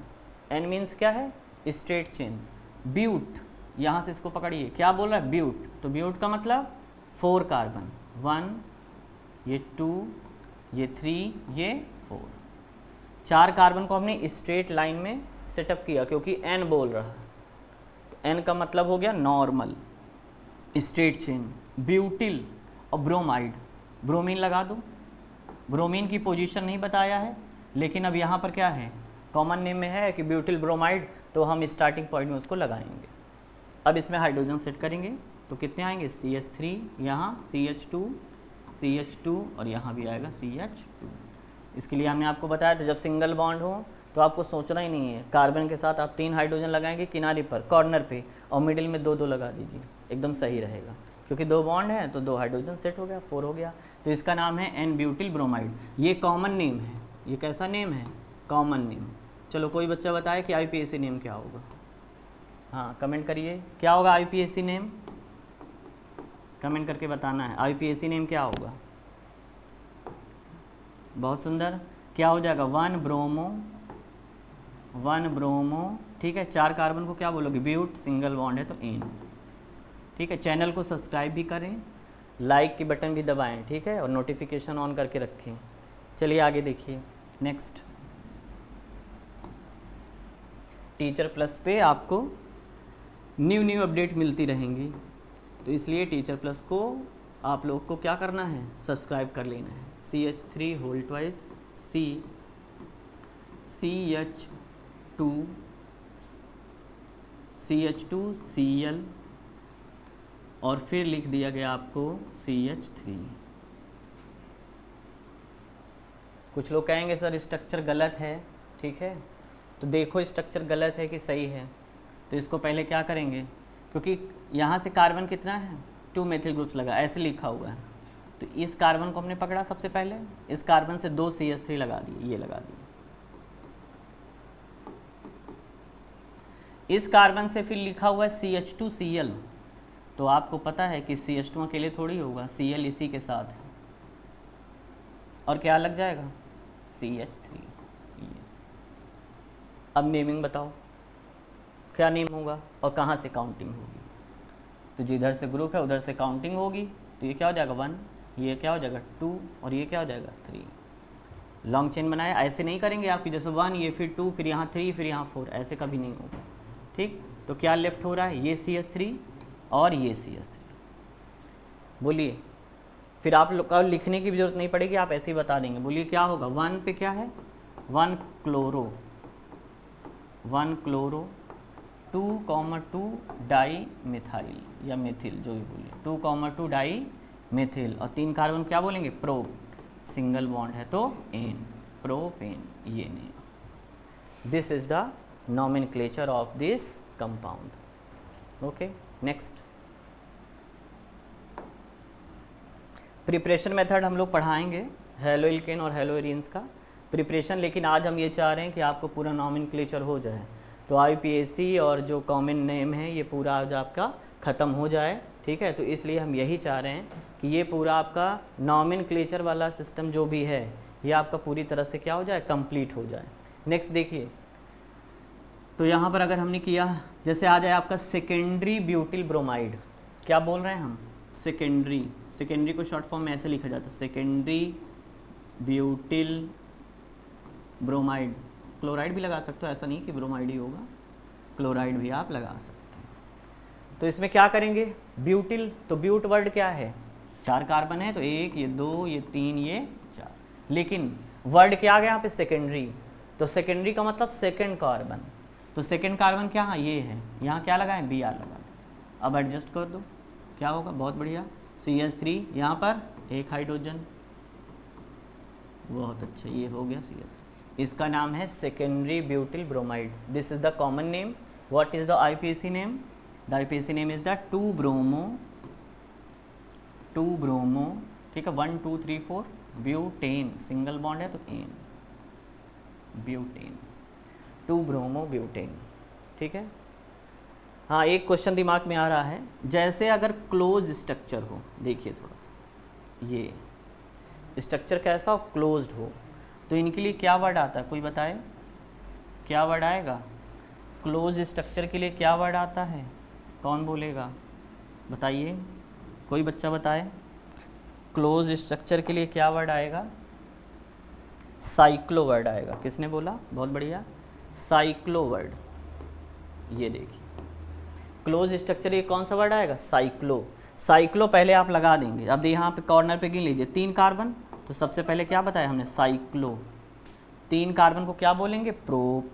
N मीन्स क्या है? Straight chain. ब्यूट, यहाँ से इसको पकड़िए, क्या बोल रहा है? ब्यूट। तो ब्यूट का मतलब 4 कार्बन, 1, ये 2, ये 3, ये 4, 4 कार्बन को हमने स्ट्रेट लाइन में सेटअप किया क्योंकि N बोल रहा है। तो N का मतलब हो गया नॉर्मल स्ट्रेट चेन। ब्यूटिल और ब्रोमाइड, ब्रोमीन लगा दो। ब्रोमीन की पोजीशन नहीं बताया है, लेकिन अब यहाँ पर क्या है? कॉमन नेम में है कि ब्यूटिल ब्रोमाइड, तो हम स्टार्टिंग पॉइंट में उसको लगाएंगे। अब इसमें हाइड्रोजन सेट करेंगे तो कितने आएंगे? CH3, यहाँ CH2, CH2 और यहाँ भी आएगा CH2। इसके लिए हमने आपको बताया था जब सिंगल बॉन्ड हो तो आपको सोचना ही नहीं है, कार्बन के साथ आप 3 हाइड्रोजन लगाएंगे किनारे पर, कॉर्नर पे, और मिडिल में 2 लगा दीजिए, एकदम सही रहेगा। क्योंकि 2 बॉन्ड है तो 2 हाइड्रोजन सेट हो गया, 4 हो गया। तो इसका नाम है N ब्यूटिल ब्रोमाइड। ये कॉमन नेम है। ये कैसा नेम है? Common name. चलो कोई बच्चा बताए कि IPAC नेम क्या होगा? हाँ, कमेंट करिए, क्या होगा IPAC नेम? कमेंट करके बताना है IPAC नेम क्या होगा। बहुत सुंदर। क्या हो जाएगा? 1 ब्रोमो, ठीक है। 4 कार्बन को क्या बोलोगे? ब्यूट, सिंगल बॉन्ड है तो N, ठीक है। चैनल को सब्सक्राइब भी करें, लाइक की बटन भी दबाएं, ठीक है, और नोटिफिकेशन ऑन करके रखें। चलिए आगे देखिए, नेक्स्ट। टीचर प्लस पे आपको न्यू अपडेट मिलती रहेंगी, तो इसलिए टीचर प्लस को आप लोग को क्या करना है? सब्सक्राइब कर लेना है। CH3 whole twice CH2 Cl, और फिर लिख दिया गया आपको CH3। कुछ लोग कहेंगे सर स्ट्रक्चर गलत है, ठीक है, तो देखो स्ट्रक्चर गलत है कि सही है। तो इसको पहले क्या करेंगे, क्योंकि यहाँ से कार्बन कितना है? 2 मेथिल ग्रुप्स लगा, ऐसे लिखा हुआ है। तो इस कार्बन को हमने पकड़ा सबसे पहले, इस कार्बन से 2 CH3 लगा दिए, ये लगा दिए। इस कार्बन से फिर लिखा हुआ है CH2 Cl, तो आपको पता है कि CH2 अकेले थोड़ी होगा, Cl इसी के साथ है, और क्या लग जाएगा? CH3। अब नेमिंग बताओ, क्या नेम होगा और कहाँ से काउंटिंग होगी? तो जिधर से ग्रुप है उधर से काउंटिंग होगी। तो ये क्या हो जाएगा? 1, ये क्या हो जाएगा? 2, और ये क्या हो जाएगा? 3। लॉन्ग चेन बनाया, ऐसे नहीं करेंगे आपकी, जैसे 1, ये फिर 2, फिर यहाँ 3, फिर यहाँ 4, ऐसे कभी नहीं होगा, ठीक। तो क्या लेफ्ट हो रहा है? ये CH3 और ये CH3। बोलिए, फिर आप लोग का लिखने की भी जरूरत नहीं पड़ेगी, आप ऐसे ही बता देंगे। बोलिए क्या होगा? 1 पे क्या है? 1 क्लोरो, 2,2 डाई मिथाइल या मिथिल, जो भी बोलिए, 2,2 डाई मिथिल, और 3 कार्बन क्या बोलेंगे? प्रो, सिंगल बॉन्ड है तो N, प्रोपेन, ये name. This is the nomenclature of this compound. Okay, next. Preparation method हम लोग पढ़ाएंगे हेलोइल्केन और हेलोइरिन्स का प्रिपरेशन, लेकिन आज हम ये चाह रहे हैं कि आपको पूरा नॉमेनक्लेचर हो जाए। तो IPAC और जो कॉमन नेम है ये पूरा आज आपका ख़त्म हो जाए, ठीक है। तो इसलिए हम यही चाह रहे हैं कि ये पूरा आपका नॉमेनक्लेचर वाला सिस्टम जो भी है ये आपका पूरी तरह से क्या हो जाए? कंप्लीट हो जाए। नेक्स्ट देखिए, तो यहाँ पर अगर हमने किया, जैसे आ जाए आपका सेकेंडरी ब्यूटिल ब्रोमाइड, क्या बोल रहे हैं हम? सेकेंडरी को शॉर्ट फॉर्म में ऐसे लिखा जाता है, सेकेंडरी ब्यूटिल ब्रोमाइड। क्लोराइड भी लगा सकते हो, ऐसा नहीं कि ब्रोमाइड ही होगा, क्लोराइड भी आप लगा सकते हैं। तो इसमें क्या करेंगे? ब्यूटिल, तो ब्यूट वर्ड क्या है? 4 कार्बन है तो 1, ये 2, ये 3, ये 4, लेकिन वर्ड क्या आ गया यहाँ पे? सेकेंडरी। तो सेकेंडरी का मतलब सेकेंड कार्बन, तो सेकेंड कार्बन क्या? हाँ ये है, यहाँ क्या लगाएं? Br लगा दें। अब एडजस्ट कर दो, क्या होगा? बहुत बढ़िया, CH3, यहाँ पर 1 हाइड्रोजन, बहुत अच्छा, ये हो गया CH3। इसका नाम है secondary butyl bromide. This is the common name. What is the IPAC name? The IPAC name is the 2 bromo, ठीक है, 1 2 3 4 ब्यूटेन, सिंगल बॉन्ड है तो N। Butane, 2 bromo butane. ठीक है। हाँ, एक क्वेश्चन दिमाग में आ रहा है, जैसे अगर क्लोज स्ट्रक्चर हो, देखिए थोड़ा सा, ये स्ट्रक्चर कैसा हो, क्लोज्ड हो, तो इनके लिए क्या वर्ड आता है, कोई बताए क्या वर्ड आएगा? क्लोज स्ट्रक्चर के लिए क्या वर्ड आता है, कौन बोलेगा, बताइए, कोई बच्चा बताए। क्लोज स्ट्रक्चर के लिए क्या वर्ड आएगा? साइक्लो वर्ड आएगा। किसने बोला? बहुत बढ़िया, साइक्लो वर्ड। ये देखिए, क्लोज स्ट्रक्चर ये कौन सा वर्ड आएगा? साइक्लो। साइक्लो पहले आप लगा देंगे। अब यहाँ पे कॉर्नर पे गिन लीजिए, 3 कार्बन, तो सबसे पहले क्या बताया हमने? साइक्लो। 3 कार्बन को क्या बोलेंगे? प्रोप।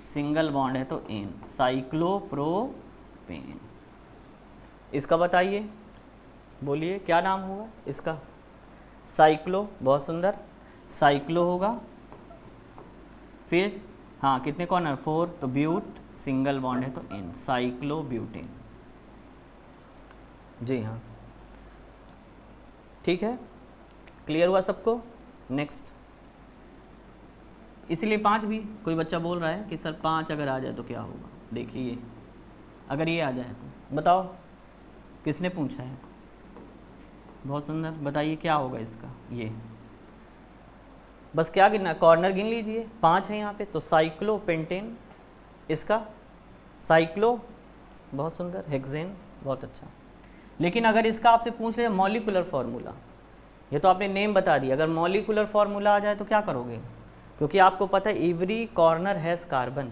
सिंगल बॉन्ड है तो एन, साइक्लो प्रोपेन। इसका बताइए, बोलिए क्या नाम होगा इसका? साइक्लो। बहुत सुंदर, साइक्लो होगा। फिर हाँ, कितने कॉर्नर? 4, तो ब्यूट, सिंगल बॉन्ड है तो एन, साइक्लो ब्यूटेन। जी हाँ, ठीक है, क्लियर हुआ सबको? नेक्स्ट, इसीलिए 5 भी, कोई बच्चा बोल रहा है कि सर 5 अगर आ जाए तो क्या होगा। देखिए ये, अगर ये आ जाए तो बताओ, किसने पूछा है? बहुत सुंदर, बताइए क्या होगा इसका? ये बस क्या गिनना, कॉर्नर गिन लीजिए, 5 है यहाँ पे, तो साइक्लो पेंटेन, इसका साइक्लो, बहुत सुंदर, हेक्सेन, बहुत अच्छा। लेकिन अगर इसका आपसे पूछ ले मॉलिक्यूलर फार्मूला, ये तो आपने नेम बता दिया, अगर मॉलिक्यूलर फार्मूला आ जाए तो क्या करोगे? क्योंकि आपको पता है every corner has carbon,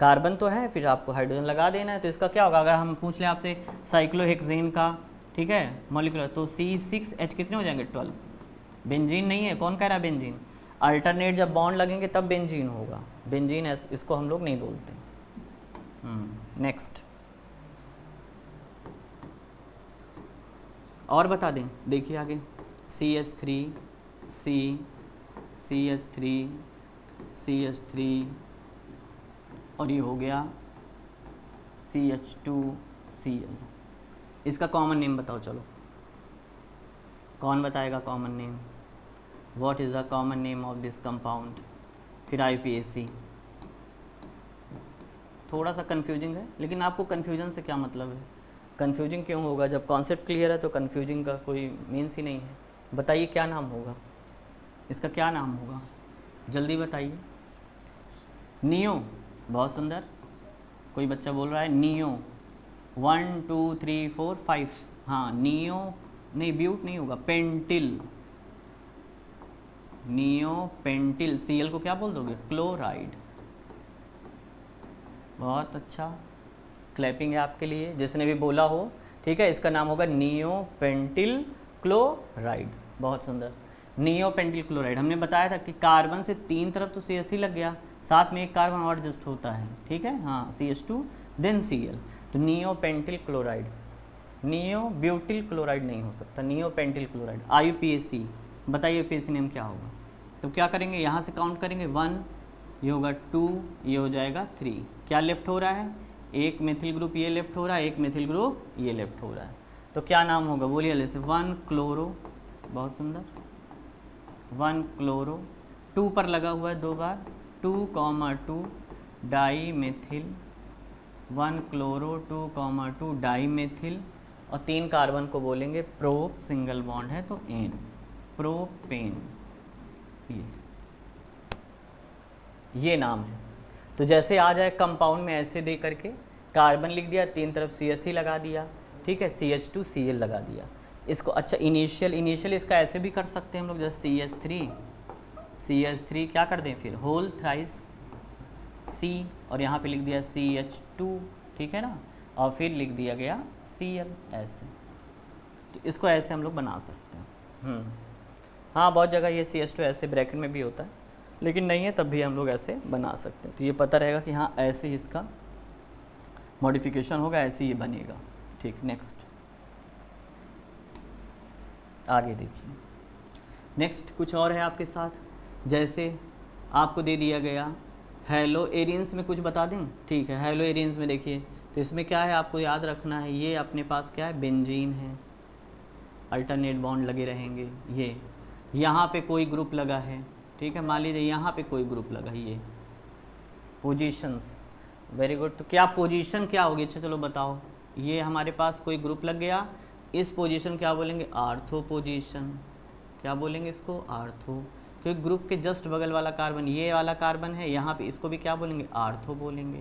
carbon तो है, फिर आपको हाइड्रोजन लगा देना है, तो इसका क्या होगा? अगर हम पूछ लें आपसे साइक्लोहेक्सेन का, ठीक है, मॉलिक्यूलर, तो C6H कितने हो जाएंगे? 12। बेंजीन नहीं है, कौन कह रहा है बेंजीन? अल्टरनेट जब बॉन्ड लगेंगे तब बेंजीन होगा, बेंजीन इसको हम लोग नहीं बोलते। नेक्स्ट, और बता दें, देखिए आगे, CH3, CH3, और ये हो गया CH2Cl। इसका कॉमन नेम बताओ, चलो कौन बताएगा common name? What is the common name of this compound? फिर IPAC। थोड़ा सा कंफ्यूजिंग है, लेकिन आपको कंफ्यूजन से क्या मतलब है? कंफ्यूजिंग क्यों होगा? जब कॉन्सेप्ट क्लियर है तो कंफ्यूजिंग का कोई मीन्स ही नहीं है। बताइए क्या नाम होगा इसका? क्या नाम होगा, जल्दी बताइए। नियो, बहुत सुंदर, कोई बच्चा बोल रहा है नियो। 1 2 3 4 5, हाँ नियो नहीं, ब्यूट नहीं होगा, पेंटिल, नियो पेंटिल। Cl को क्या बोल दोगे? क्लोराइड। बहुत अच्छा, क्लैपिंग है आपके लिए जिसने भी बोला हो। ठीक है, इसका नाम होगा नियो पेंटिल क्लोराइड। बहुत सुंदर, नियो पेंटिल क्लोराइड। हमने बताया था कि कार्बन से 3 तरफ तो CH3 लग गया, साथ में एक कार्बन और एडजस्ट होता है, ठीक है, हाँ CH2 देन Cl, तो neo pentyl chloride. Neo butyl chloride नहीं हो सकता, नियो पेंटिल क्लोराइड। IUPAC, बताइए IUPAC नेम क्या होगा? तो क्या करेंगे, यहाँ से काउंट करेंगे, 1, ये होगा 2, ये हो जाएगा 3। क्या लेफ्ट हो रहा है? एक मेथिल ग्रुप ये लेफ्ट हो रहा है, एक मेथिल ग्रुप ये लेफ्ट हो रहा है, तो क्या नाम होगा? बोलिए जैसे 1 क्लोरो, बहुत सुंदर, 1 क्लोरो, 2 पर लगा हुआ है 2 बार, 2,2 dimethyl, 1 chloro 2,2 dimethyl, और 3 कार्बन को बोलेंगे प्रोप, सिंगल बॉन्ड है तो एन, प्रोपेन। ये नाम है। तो जैसे आ जाए कंपाउंड में ऐसे दे करके, कार्बन लिख दिया, 3 तरफ CH3 लगा दिया, ठीक है, CH2Cl लगा दिया इसको। अच्छा, इनिशियल इसका ऐसे भी कर सकते हैं हम लोग, जैसे CH3 क्या कर दें फिर, होल थ्राइस C, और यहाँ पे लिख दिया CH2, ठीक है ना, और फिर लिख दिया गया Cl, ऐसे। तो इसको ऐसे हम लोग बना सकते हैं। हाँ, बहुत जगह ये CH2 ऐसे ब्रैकेट में भी होता है, लेकिन नहीं है तब भी हम लोग ऐसे बना सकते हैं। तो ये पता रहेगा कि हाँ ऐसे ही इसका मॉडिफिकेशन होगा, ऐसे ही बनेगा। ठीक, नेक्स्ट आगे देखिए। नेक्स्ट कुछ और है आपके साथ, जैसे आपको दे दिया गया हेलो एरियंस में कुछ बता दें। ठीक है, हेलो एरियंस में देखिए, तो इसमें क्या है आपको याद रखना है, ये अपने पास क्या है, बेंजीन है, अल्टरनेट बॉन्ड लगे रहेंगे। ये यहाँ पे कोई ग्रुप लगा है, ठीक है, मान लीजिए यहाँ पे कोई ग्रुप लगा, ये पोजीशंस, वेरी गुड। तो क्या पोजीशन क्या होगी, अच्छा चलो बताओ, ये हमारे पास कोई ग्रुप लग गया, इस पोजीशन क्या बोलेंगे, आर्थो पोजीशन। क्या बोलेंगे इसको, आर्थो, क्योंकि ग्रुप के जस्ट बगल वाला कार्बन ये वाला कार्बन है, यहाँ पे इसको भी क्या बोलेंगे, आर्थो बोलेंगे।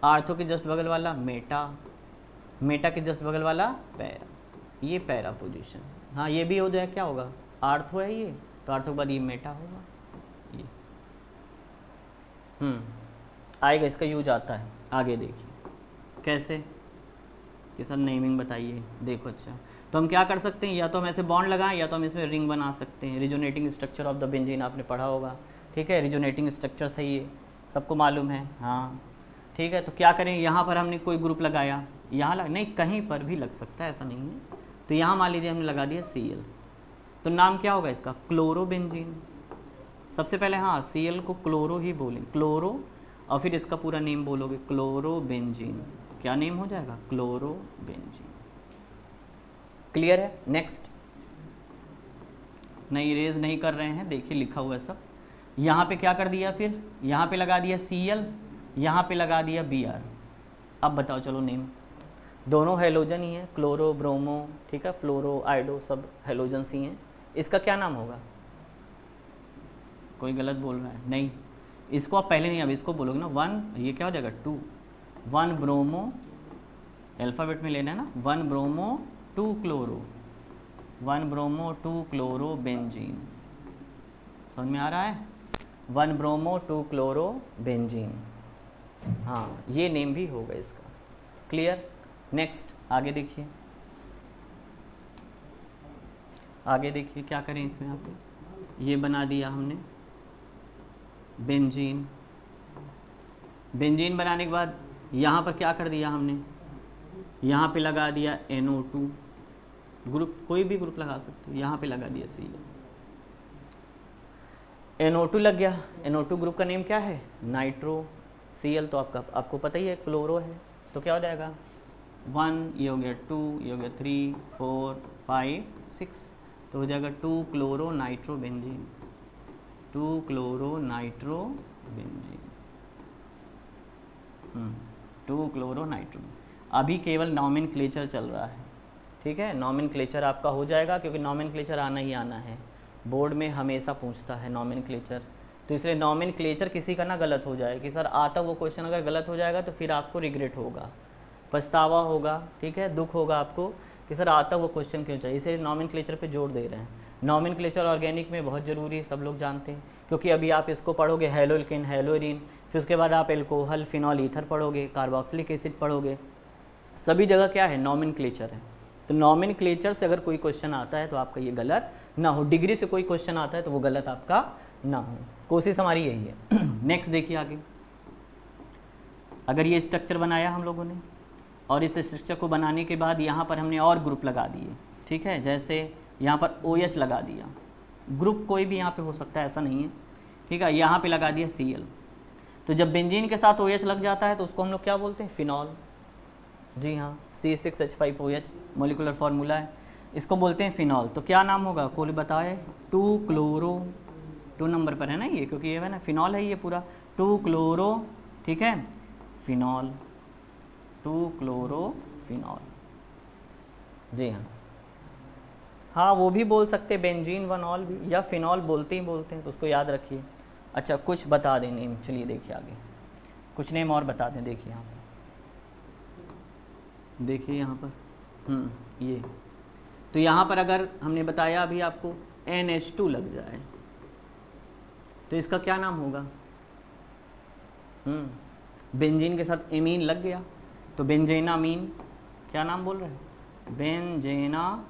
आर्थो के जस्ट बगल वाला मेटा, मेटा के जस्ट बगल वाला पैरा, ये पैरा पोजीशन। हाँ ये भी हो जाए, क्या होगा, आर्थो है ये, तो आर्थो के बाद ये मेटा होगा, ये आएगा, इसका यूज आता है। आगे देखिए कैसे, कि सर नेमिंग बताइए। देखो अच्छा, तो हम क्या कर सकते हैं, या तो हम ऐसे बॉन्ड लगाएं, या तो हम इसमें रिंग बना सकते हैं। Resonating structure of the benzene आपने पढ़ा होगा, ठीक है, रिजोनेटिंग स्ट्रक्चर सही है, सबको मालूम है, हाँ ठीक है। तो क्या करें, यहाँ पर हमने कोई ग्रुप लगाया, यहाँ नहीं कहीं पर भी लग सकता है, ऐसा नहीं है। तो यहाँ मान लीजिए हमने लगा दिया Cl, तो नाम क्या होगा इसका, क्लोरोबेंजीन। सबसे पहले हाँ Cl को क्लोरो ही बोलें, क्लोरो, और फिर इसका पूरा नेम बोलोगे क्लोरोबेंजीन। क्या नेम हो जाएगा, क्लोरोबेंजीन। क्लियर है। नेक्स्ट, नहीं इरेज नहीं कर रहे हैं, देखिए लिखा हुआ है सब। यहाँ पे क्या कर दिया, फिर यहाँ पे लगा दिया Cl, यहाँ पे लगा दिया Br। अब बताओ चलो नेम, दोनों हेलोजन ही हैं, क्लोरो ब्रोमो, ठीक है, फ्लोरो आइडो, सब हेलोजन्स ही हैं। इसका क्या नाम होगा, कोई गलत बोल रहा है, नहीं इसको आप पहले नहीं, अब इसको बोलोगे ना 1, ये क्या हो जाएगा 2, 1 ब्रोमो, अल्फ़ाबेट में लेना है ना, 1 bromo 2 chloro, 1 bromo 2 chloro benzene. समझ में आ रहा है, 1 ब्रोमो 2 क्लोरो बेंजीन, हाँ ये नेम भी होगा इसका। क्लियर। नेक्स्ट आगे देखिए, आगे देखिए क्या करें इसमें, आप ये बना दिया हमने बेंजीन। बेंजीन बनाने के बाद यहाँ पर क्या कर दिया हमने, यहाँ पे लगा दिया NO2 ग्रुप, कोई भी ग्रुप लगा सकते हो, यहाँ पे लगा दिया Cl, NO2 लग गया। NO2 ग्रुप का नेम क्या है, नाइट्रो। Cl तो आपको पता ही है क्लोरो है, तो क्या हो जाएगा 1, ये हो गया 2, ये हो गया 3, 4, 5, 6, तो हो जाएगा 2 chloro nitro benzene, 2 chloro nitro benzene, 2 chloro nitro. अभी केवल नॉमेनक्लेचर चल रहा है, ठीक है, नॉमेनक्लेचर आपका हो जाएगा, क्योंकि नॉमेनक्लेचर आना ही आना है, बोर्ड में हमेशा पूछता है नॉमेनक्लेचर। तो इसलिए नॉमेनक्लेचर किसी का ना गलत हो जाए कि सर आता वो क्वेश्चन अगर गलत हो जाएगा तो फिर आपको रिग्रेट होगा, पछतावा होगा, ठीक है, दुख होगा आपको कि सर आता वो क्वेश्चन क्यों चाहिए। इसलिए नॉमेनक्लेचर पे जोर दे रहे हैं। नॉमेनक्लेचर ऑर्गेनिक में बहुत ज़रूरी है, सब लोग जानते हैं, क्योंकि अभी आप इसको पढ़ोगे हेलोल्केन, हेलोरीन, फिर उसके बाद आप एल्कोहल, फिनॉल ईथर पढ़ोगे, कार्बोक्सिलिक एसिड पढ़ोगे, सभी जगह क्या है, नॉमेनक्लेचर है। तो नॉमेनक्लेचर से अगर कोई क्वेश्चन आता है तो आपका ये गलत ना हो, डिग्री से कोई क्वेश्चन आता है तो वो गलत आपका ना हो, कोशिश हमारी यही है। नेक्स्ट देखिए आगे, अगर ये स्ट्रक्चर बनाया हम लोगों ने, और इस स्ट्रक्चर को बनाने के बाद यहाँ पर हमने और ग्रुप लगा दिए, ठीक है, जैसे यहाँ पर OH लगा दिया, ग्रुप कोई भी यहाँ पे हो सकता है, ऐसा नहीं है, ठीक है, यहाँ पे लगा दिया Cl। तो जब बेंजीन के साथ OH लग जाता है तो उसको हम लोग क्या बोलते हैं, फिनॉल। जी हाँ, C6H5OH मोलिकुलर फार्मूला है, इसको बोलते हैं फिनॉल। तो क्या नाम होगा, कोई बताए, 2 क्लोरो, 2 नंबर पर है ना ये, क्योंकि ये है ना फिनॉल है ये पूरा, 2 क्लोरो, ठीक है, फिनॉल, 2 क्लोरो फिनॉल। जी हाँ, हाँ वो भी बोल सकते हैं, बेंजीन वनॉल भी, या फिनॉल बोलते हैं, तो उसको याद रखिए। अच्छा कुछ बता दें नेम, चलिए देखिए आगे कुछ नेम और बता दें। देखिए यहाँ पर, देखिए यहाँ पर ये, तो यहाँ पर अगर हमने बताया अभी आपको NH2 लग जाए तो इसका क्या नाम होगा, बेंजीन के साथ एमीन लग गया तो बेंजेनामीन। क्या नाम बोल रहे हैं, बेंजेनामीन,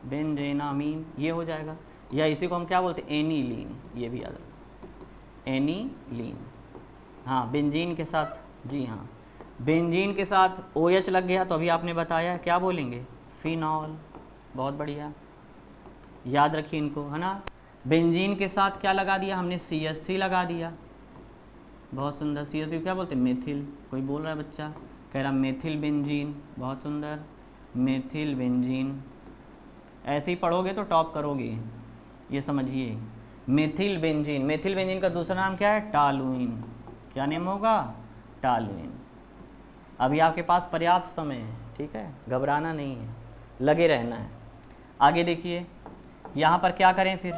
बेंजेनामीन ये हो जाएगा। या इसी को हम क्या बोलते हैं, एनीलीन, ये भी याद रखो, एनीलीन। हाँ बेंजीन के साथ, जी हाँ बेंजीन के साथ OH लग गया तो अभी आपने बताया क्या बोलेंगे, फिनॉल। बहुत बढ़िया, याद रखिए इनको, है ना। बेंजीन के साथ क्या लगा दिया हमने, CH3 लगा दिया, बहुत सुंदर। CH3 क्या बोलते हैं, मेथिल। कोई बोल रहा है बच्चा, कह रहा मेथिल बेंजीन, बहुत सुंदर, मेथिल बेंजीन। ऐसे ही पढ़ोगे तो टॉप करोगे। ये समझिए, मेथिल बेंजीन। मेथिल बेंजीन का दूसरा नाम क्या है? टालुइन। क्या नेम होगा? टालुइन। अभी आपके पास पर्याप्त समय है, ठीक है, घबराना नहीं है, लगे रहना है। आगे देखिए, यहाँ पर क्या करें फिर,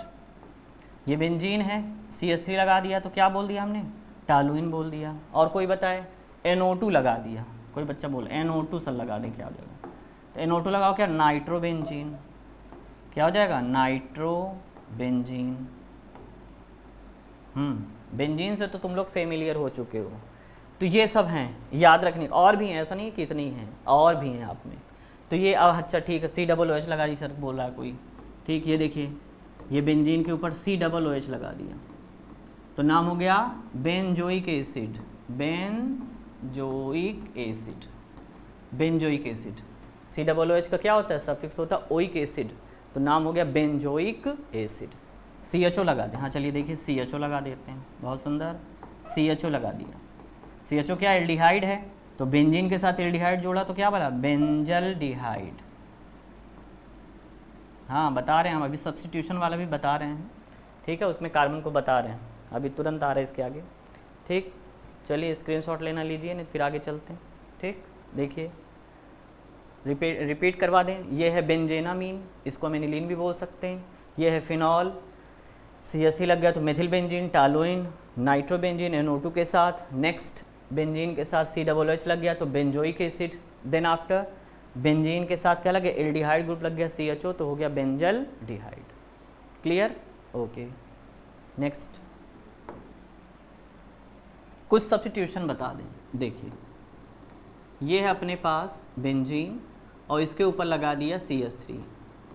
ये बेंजीन है, CH3 लगा दिया तो क्या बोल दिया हमने? टालुइन बोल दिया। और कोई बताए? NO2 लगा दिया। कोई बच्चा बोले NO2 सर लगा दें, क्या हो जाएगा? तो NO2 लगाओ, क्या? नाइट्रोबेंजीन। क्या हो जाएगा? नाइट्रोबेंजीन। बेंजीन से तो तुम लोग फेमिलियर हो चुके हो। तो ये सब हैं, याद रखने। और भी हैं, ऐसा नहीं कि इतनी हैं, और भी हैं आप में। तो ये अच्छा ठीक है, COOH लगा दी सर, बोल रहा है कोई। ठीक, ये देखिए, ये बेंजीन के ऊपर COOH लगा दिया तो नाम हो गया benzoic acid. Benzoic acid, benzoic acid. COOH का क्या होता है? सफिक्स होता है ओइक एसिड, तो नाम हो गया बेंजोइक एसिड। CHO लगा दें। हाँ चलिए देखिए, CHO लगा देते हैं। बहुत सुंदर, CHO लगा दिया। CHO क्या? एल्डिहाइड है, तो बेंजीन के साथ एल्डिहाइड जोड़ा तो क्या बना? बेंजल्डिहाइड। हाँ बता रहे हैं हम, अभी सब्स्टिट्यूशन वाला भी बता रहे हैं, ठीक है, उसमें कार्बन को बता रहे हैं, अभी तुरंत आ रहा है इसके आगे। ठीक, चलिए स्क्रीनशॉट लेना लीजिए, नहीं फिर आगे चलते हैं। ठीक, देखिए, रिपीट करवा दें। ये है बेंजेनामीन, इसको हम एनिलीन भी बोल सकते हैं। ये है फिनॉल, CH3 लग गया तो methyl benzene, toluene, nitrobenzene NO2 के साथ। नेक्स्ट बेंजीन के साथ COOH लग गया तो benzoic acid. Then after benzene के साथ क्या लग गया? एल्डिहाइड ग्रुप लग गया CHO, तो हो गया बेंजल्डिहाइड। क्लियर? ओके। नेक्स्ट कुछ सब्स्टिट्यूशन बता दें। देखिए, ये है अपने पास बेंजीन और इसके ऊपर लगा दिया CH3।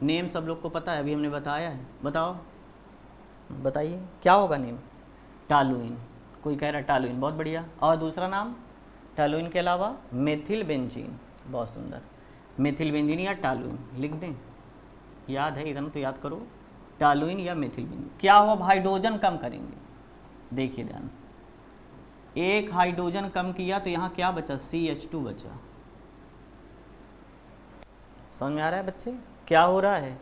नेम सब लोग को पता है, अभी हमने बताया है। बताओ, बताइए क्या होगा नेम? टालुइन। कोई कह रहा है टालुइन, बहुत बढ़िया। और दूसरा नाम टालुइन के अलावा? Methyl benzene. बहुत सुंदर, मेथिल बेंजीन या टालुइन लिख दें। याद है इतना तो याद करो, टालुइन या मेथिल बेंजीन। क्या हुआ? हाइड्रोजन कम करेंगे। देखिए ध्यान से, एक हाइड्रोजन कम किया तो यहाँ क्या बचा? CH2 बचा। समझ में आ रहा है बच्चे क्या हो रहा है?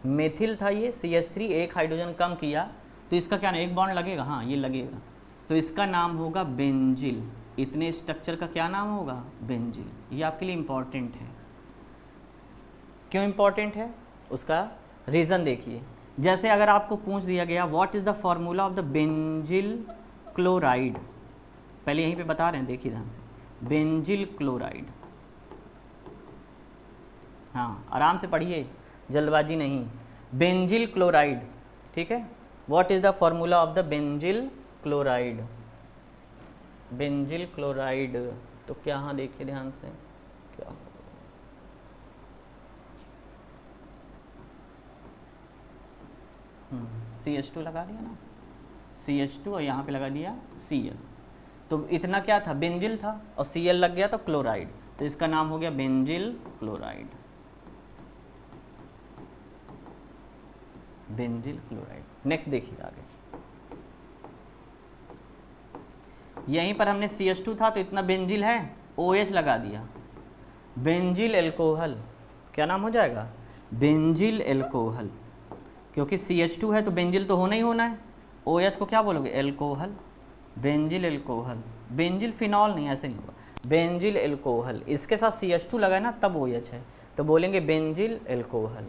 मेथिल था ये, CH3, एक हाइड्रोजन कम किया तो इसका क्या नाम? एक बॉन्ड लगेगा, हाँ ये लगेगा, तो इसका नाम होगा बेंजिल। इतने स्ट्रक्चर का क्या नाम होगा? बेंजिल। ये आपके लिए इम्पॉर्टेंट है। क्यों इम्पॉर्टेंट है? उसका रीज़न देखिए। जैसे अगर आपको पूछ दिया गया what is the formula of the benzyl chloride, पहले यहीं पे बता रहे हैं, देखिए ध्यान से, बेंजिल क्लोराइड। हाँ आराम से पढ़िए, जल्दबाजी नहीं। बेंजिल क्लोराइड, ठीक है। What is the formula of the benzyl chloride? Benzyl chloride तो क्या, हाँ देखिए ध्यान से, क्या CH2 लगा दिया ना, CH2 और यहाँ पे लगा दिया Cl, तो इतना क्या था? बेंजिल था और Cl लग गया तो क्लोराइड, तो इसका नाम हो गया benzyl chloride. Benzyl chloride. Next देखिए आगे, यहीं पर हमने CH2 था तो इतना बेंजिल है, OH लगा दिया, बेंजिल एल्कोहल। क्या नाम हो जाएगा? Benzyl alcohol. क्योंकि CH2 है तो बेंजिल तो होना ही होना है, OH को क्या बोलोगे? Alcohol. Benzyl alcohol, benzyl phenol नहीं, ऐसे नहीं होगा, बेंजिल एल्कोहल। इसके साथ CH2 लगा है ना, तब OH है, तो बोलेंगे बेंजिल एल्कोहल।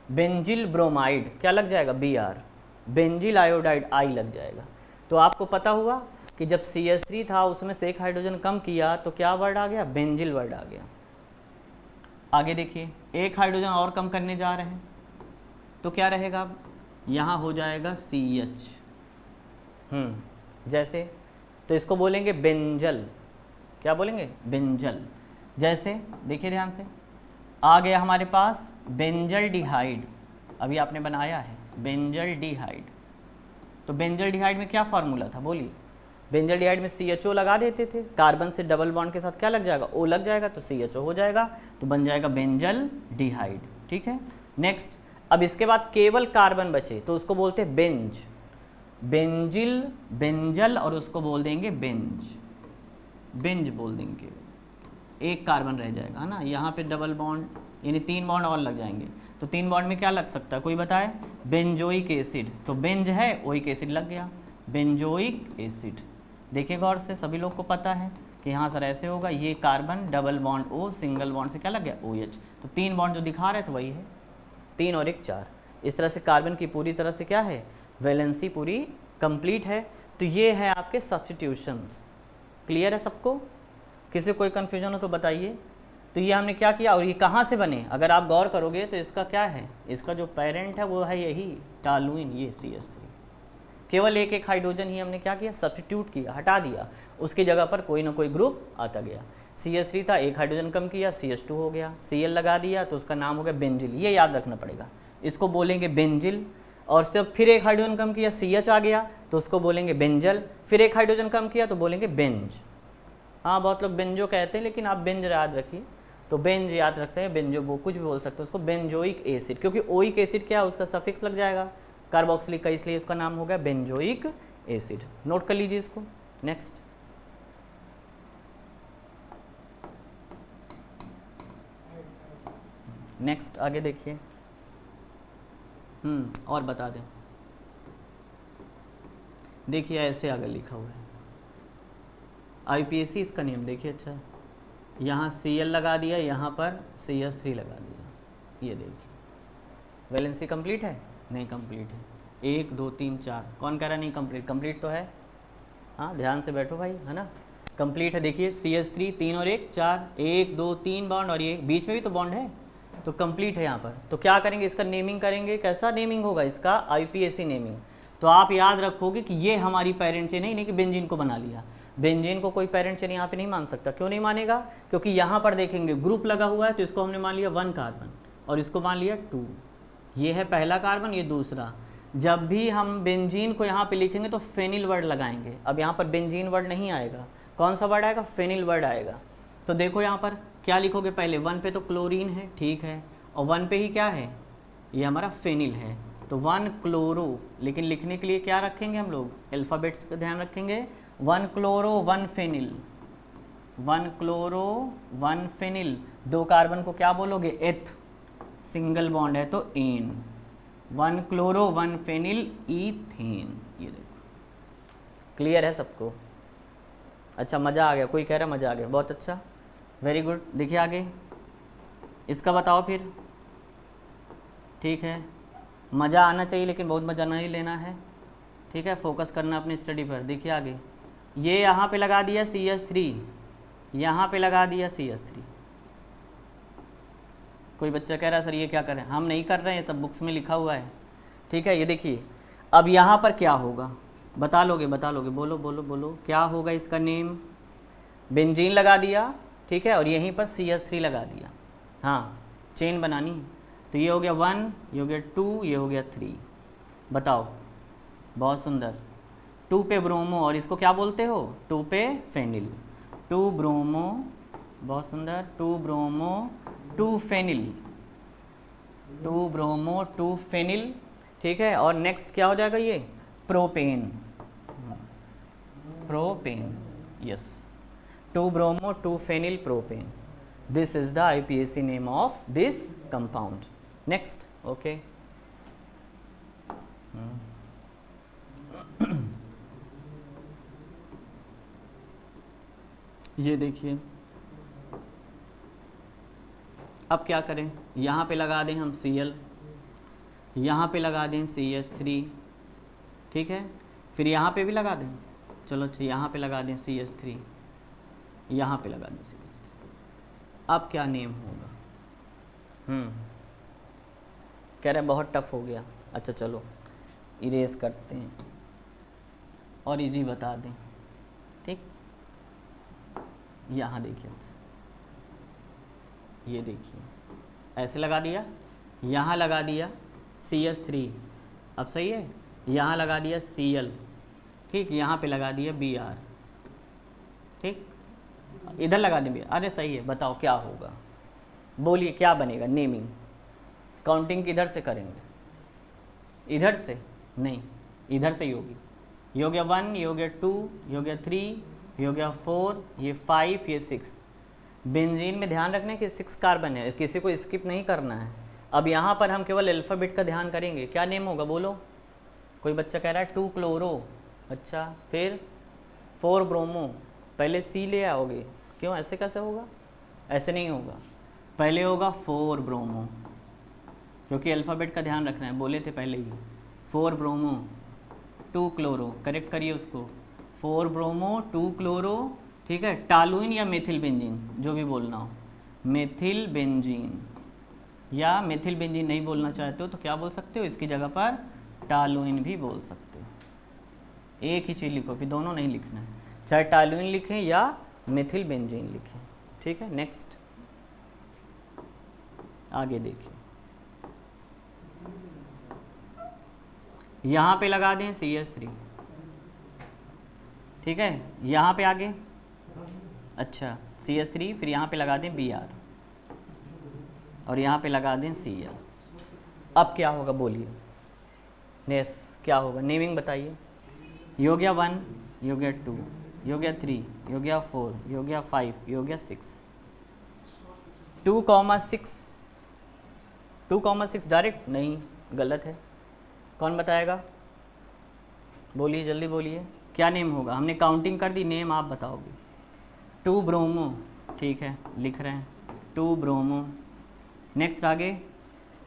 बेंजिल ब्रोमाइड क्या लग जाएगा? Br। बेंजिल आयोडाइड I लग जाएगा। तो आपको पता हुआ कि जब CH3 था उसमें से एक हाइड्रोजन कम किया तो क्या वर्ड आ गया? बेंजिल वर्ड आ गया। आगे देखिए, एक हाइड्रोजन और कम करने जा रहे हैं तो क्या रहेगा? यहाँ हो जाएगा CH। जैसे, तो इसको बोलेंगे बेंजल। क्या बोलेंगे? बेंजल। जैसे देखिए ध्यान से, आ गया हमारे पास बेंजल्डिहाइड, अभी आपने बनाया है बेंजल्डिहाइड। तो बेंजल्डिहाइड में क्या फार्मूला था? बोलिए। बेंजल्डिहाइड में CHO लगा देते थे, कार्बन से डबल बॉन्ड के साथ क्या लग जाएगा? O लग जाएगा, तो CHO हो जाएगा, तो बन जाएगा बेंजल्डिहाइड। ठीक है। नेक्स्ट, अब इसके बाद केवल कार्बन बचे तो उसको बोलते हैं बेंज। बेंजिल, बेंजल और उसको बोल देंगे बेंज। बेंज बोल देंगे, एक कार्बन रह जाएगा, है ना। यहाँ पे डबल बॉन्ड यानी 3 बॉन्ड और लग जाएंगे। तो 3 बॉन्ड में क्या लग सकता है, कोई बताए? Benzoic acid. तो बेंज है, ओइक एसिड लग गया, बेंजोइक एसिड। देखिए गौर से, सभी लोग को पता है कि हाँ सर ऐसे होगा, ये carbon double bond O, single bond से क्या लग गया OH। तो 3 बॉन्ड जो दिखा रहे थे वही है, 3 और 1 4। इस तरह से कार्बन की पूरी तरह से क्या है, वैलेंसी पूरी कंप्लीट है। तो ये है आपके सब्स्टिट्यूशंस। क्लियर है सबको? किसी कोई कन्फ्यूजन हो तो बताइए। तो ये हमने क्या किया और ये कहाँ से बने, अगर आप गौर करोगे तो इसका क्या है, इसका जो पेरेंट है वो है यही टॉलुइन, ये CH3। केवल एक एक हाइड्रोजन ही हमने क्या किया, सब्स्टिट्यूट किया, हटा दिया, उसकी जगह पर कोई ना कोई ग्रुप आता गया। CH3 था, एक हाइड्रोजन कम किया, CH2 हो गया, Cl लगा दिया तो उसका नाम हो गया बेंजिल। ये याद रखना पड़ेगा, इसको बोलेंगे बेंजिल। और जब फिर एक हाइड्रोजन कम किया, CH आ गया तो उसको बोलेंगे बेंजल। फिर एक हाइड्रोजन कम किया तो बोलेंगे बेंज। हाँ बहुत लोग बेंजो कहते हैं, लेकिन आप बेंज याद रखिए। तो बेंज याद रखते हैं, बेंजो वो कुछ भी बोल सकते हैं उसको, बेंजोइक एसिड। क्योंकि ओइक एसिड क्या है, उसका सफिक्स लग जाएगा कार्बोक्सिलिक का, इसलिए उसका नाम हो गया बेंजोइक एसिड। नोट कर लीजिए इसको। नेक्स्ट, नेक्स्ट आगे देखिए। और बता दें, देखिए ऐसे आगे लिखा हुआ है IPAC, इसका नियम देखिए। अच्छा, यहाँ Cl लगा दिया, यहाँ पर CH3 लगा दिया, ये देखिए वैलेंसी कंप्लीट है? नहीं कंप्लीट है। 1 2 3 4, कौन कह रहा नहीं कंप्लीट? कंप्लीट तो है। हाँ ध्यान से बैठो भाई, है ना, कंप्लीट है। देखिए CH3 3 और 1 4, 1 2 3 बॉन्ड और ये बीच में भी तो बॉन्ड है, तो कंप्लीट है यहाँ पर। तो क्या करेंगे, इसका नेमिंग करेंगे। कैसा नेमिंग होगा इसका? IPAC naming. तो आप याद रखोगे कि ये हमारी पेरेंट चेन है, नहीं कि बेंजीन को बना लिया। बेंजीन को कोई पेरेंट चेन यहाँ पे नहीं मान सकता। क्यों नहीं मानेगा? क्योंकि यहाँ पर देखेंगे ग्रुप लगा हुआ है, तो इसको हमने मान लिया 1 कार्बन और इसको मान लिया 2। ये है पहला कार्बन, ये दूसरा। जब भी हम बेंजीन को यहाँ पे लिखेंगे तो फेनिल वर्ड लगाएंगे। अब यहाँ पर बेंजीन वर्ड नहीं आएगा, कौन सा वर्ड आएगा? फेनिल वर्ड आएगा। तो देखो यहाँ पर क्या लिखोगे, पहले 1 पे तो क्लोरीन है, ठीक है, और 1 पे ही क्या है, ये हमारा फेनिल है, तो 1 क्लोरो। लेकिन लिखने के लिए क्या रखेंगे हम लोग, अल्फ़ाबेट्स का ध्यान रखेंगे। 1 chloro 1 phenyl, 1 chloro 1 phenyl. 2 carbon को क्या बोलोगे? एथ, सिंगल बॉन्ड है तो एन। 1 chloro 1 phenyl ethane. ये देखो, क्लियर है सबको? अच्छा, मज़ा आ गया? कोई कह रहा है मज़ा आ गया, बहुत अच्छा, वेरी गुड। देखिए आगे इसका बताओ फिर। ठीक है, मज़ा आना चाहिए लेकिन बहुत मज़ा नहीं लेना है, ठीक है, फोकस करना अपनी स्टडी पर। देखिए आगे, ये यहाँ पे लगा दिया CH3, यहाँ पे लगा दिया CH3। कोई बच्चा कह रहा है सर ये क्या करें? हम नहीं कर रहे हैं, सब बुक्स में लिखा हुआ है, ठीक है। ये देखिए अब यहाँ पर क्या होगा, बता लोगे? बता लोगे? बोलो बोलो बोलो, क्या होगा इसका नेम? बेंजीन लगा दिया, ठीक है, और यहीं पर CH3 लगा दिया। हाँ, चेन बनानी है। तो ये हो गया 1, ये हो गया 2, ये हो गया 3। बताओ, बहुत सुंदर। 2 पे ब्रोमो, और इसको क्या बोलते हो? 2 पे फेनिल, 2 ब्रोमो, बहुत सुंदर, 2 ब्रोमो 2 फेनिल, 2 ब्रोमो 2 फेनिल, ठीक है। और नेक्स्ट क्या हो जाएगा ये? Propane, propane, yes, 2 bromo 2 phenyl propane. This is the IPAC name of this compound. Next, okay. ये देखिए, अब क्या करें, यहाँ पे लगा दें हम Cl, यहाँ पे लगा दें CH3, ठीक है, फिर यहाँ पे भी लगा दें, चलो अच्छा यहाँ पे लगा दें CH3, यहाँ पे लगा दें CH3। अब क्या नेम होगा? कह रहे हैं बहुत टफ हो गया। अच्छा चलो इरेज करते हैं और इजी बता दें, ठीक। यहाँ देखिए, ये देखिए ऐसे लगा दिया, यहाँ लगा दिया CH3, अब सही है, यहाँ लगा दिया Cl, ठीक, यहाँ पे लगा दिया Br, ठीक, इधर लगा दें Br। अरे सही है, बताओ क्या होगा, बोलिए क्या बनेगा नेमिंग? काउंटिंग किधर से करेंगे? इधर से नहीं, इधर से ही होगी। ये हो गया 1, ये हो गया 2, ये हो गया 3, ये हो गया 4, ये 5, ये 6। बेंजीन में ध्यान रखना है कि 6 कार्बन है, किसी को स्किप नहीं करना है। अब यहाँ पर हम केवल अल्फ़ाबेट का ध्यान करेंगे। क्या नेम होगा बोलो? कोई बच्चा कह रहा है 2 क्लोरो, अच्छा फिर 4 ब्रोमो, पहले सी ले आओगे, क्यों ऐसे कैसे होगा? ऐसे नहीं होगा, पहले होगा 4 ब्रोमो, क्योंकि अल्फ़ाबेट का ध्यान रखना है, बोले थे पहले ही। 4 ब्रोमो 2 क्लोरो, करेक्ट करिए उसको, 4 ब्रोमो 2 क्लोरो, ठीक है। टालुइन या मेथिल बेंजीन, जो भी बोलना हो, मेथिल बेंजीन या मेथिल बेंजीन नहीं बोलना चाहते हो तो क्या बोल सकते हो? इसकी जगह पर टालुइन भी बोल सकते हो। एक ही चीज़ लिखो, फिर दोनों नहीं लिखना है, चाहे टालुइन लिखें या मेथिल बेंजीन लिखें, ठीक है। नेक्स्ट आगे देखिए, यहाँ पे लगा दें CH3, ठीक है। यहाँ पे आगे, अच्छा CH3, फिर यहाँ पे लगा दें Br और यहाँ पे लगा दें Cl। अब क्या होगा बोलिए? नेस क्या होगा? नेमिंग बताइए। ये हो गया 1, ये हो गया 2, ये हो गया 3, ये हो गया 4, ये हो गया 5, ये हो गया 6। 2,6, 2,6 डायरेक्ट नहीं, गलत है। कौन बताएगा? बोलिए जल्दी बोलिए, क्या नेम होगा? हमने काउंटिंग कर दी, नेम आप बताओगे। 2 ब्रोमो, ठीक है लिख रहे हैं 2 ब्रोमो। नेक्स्ट आगे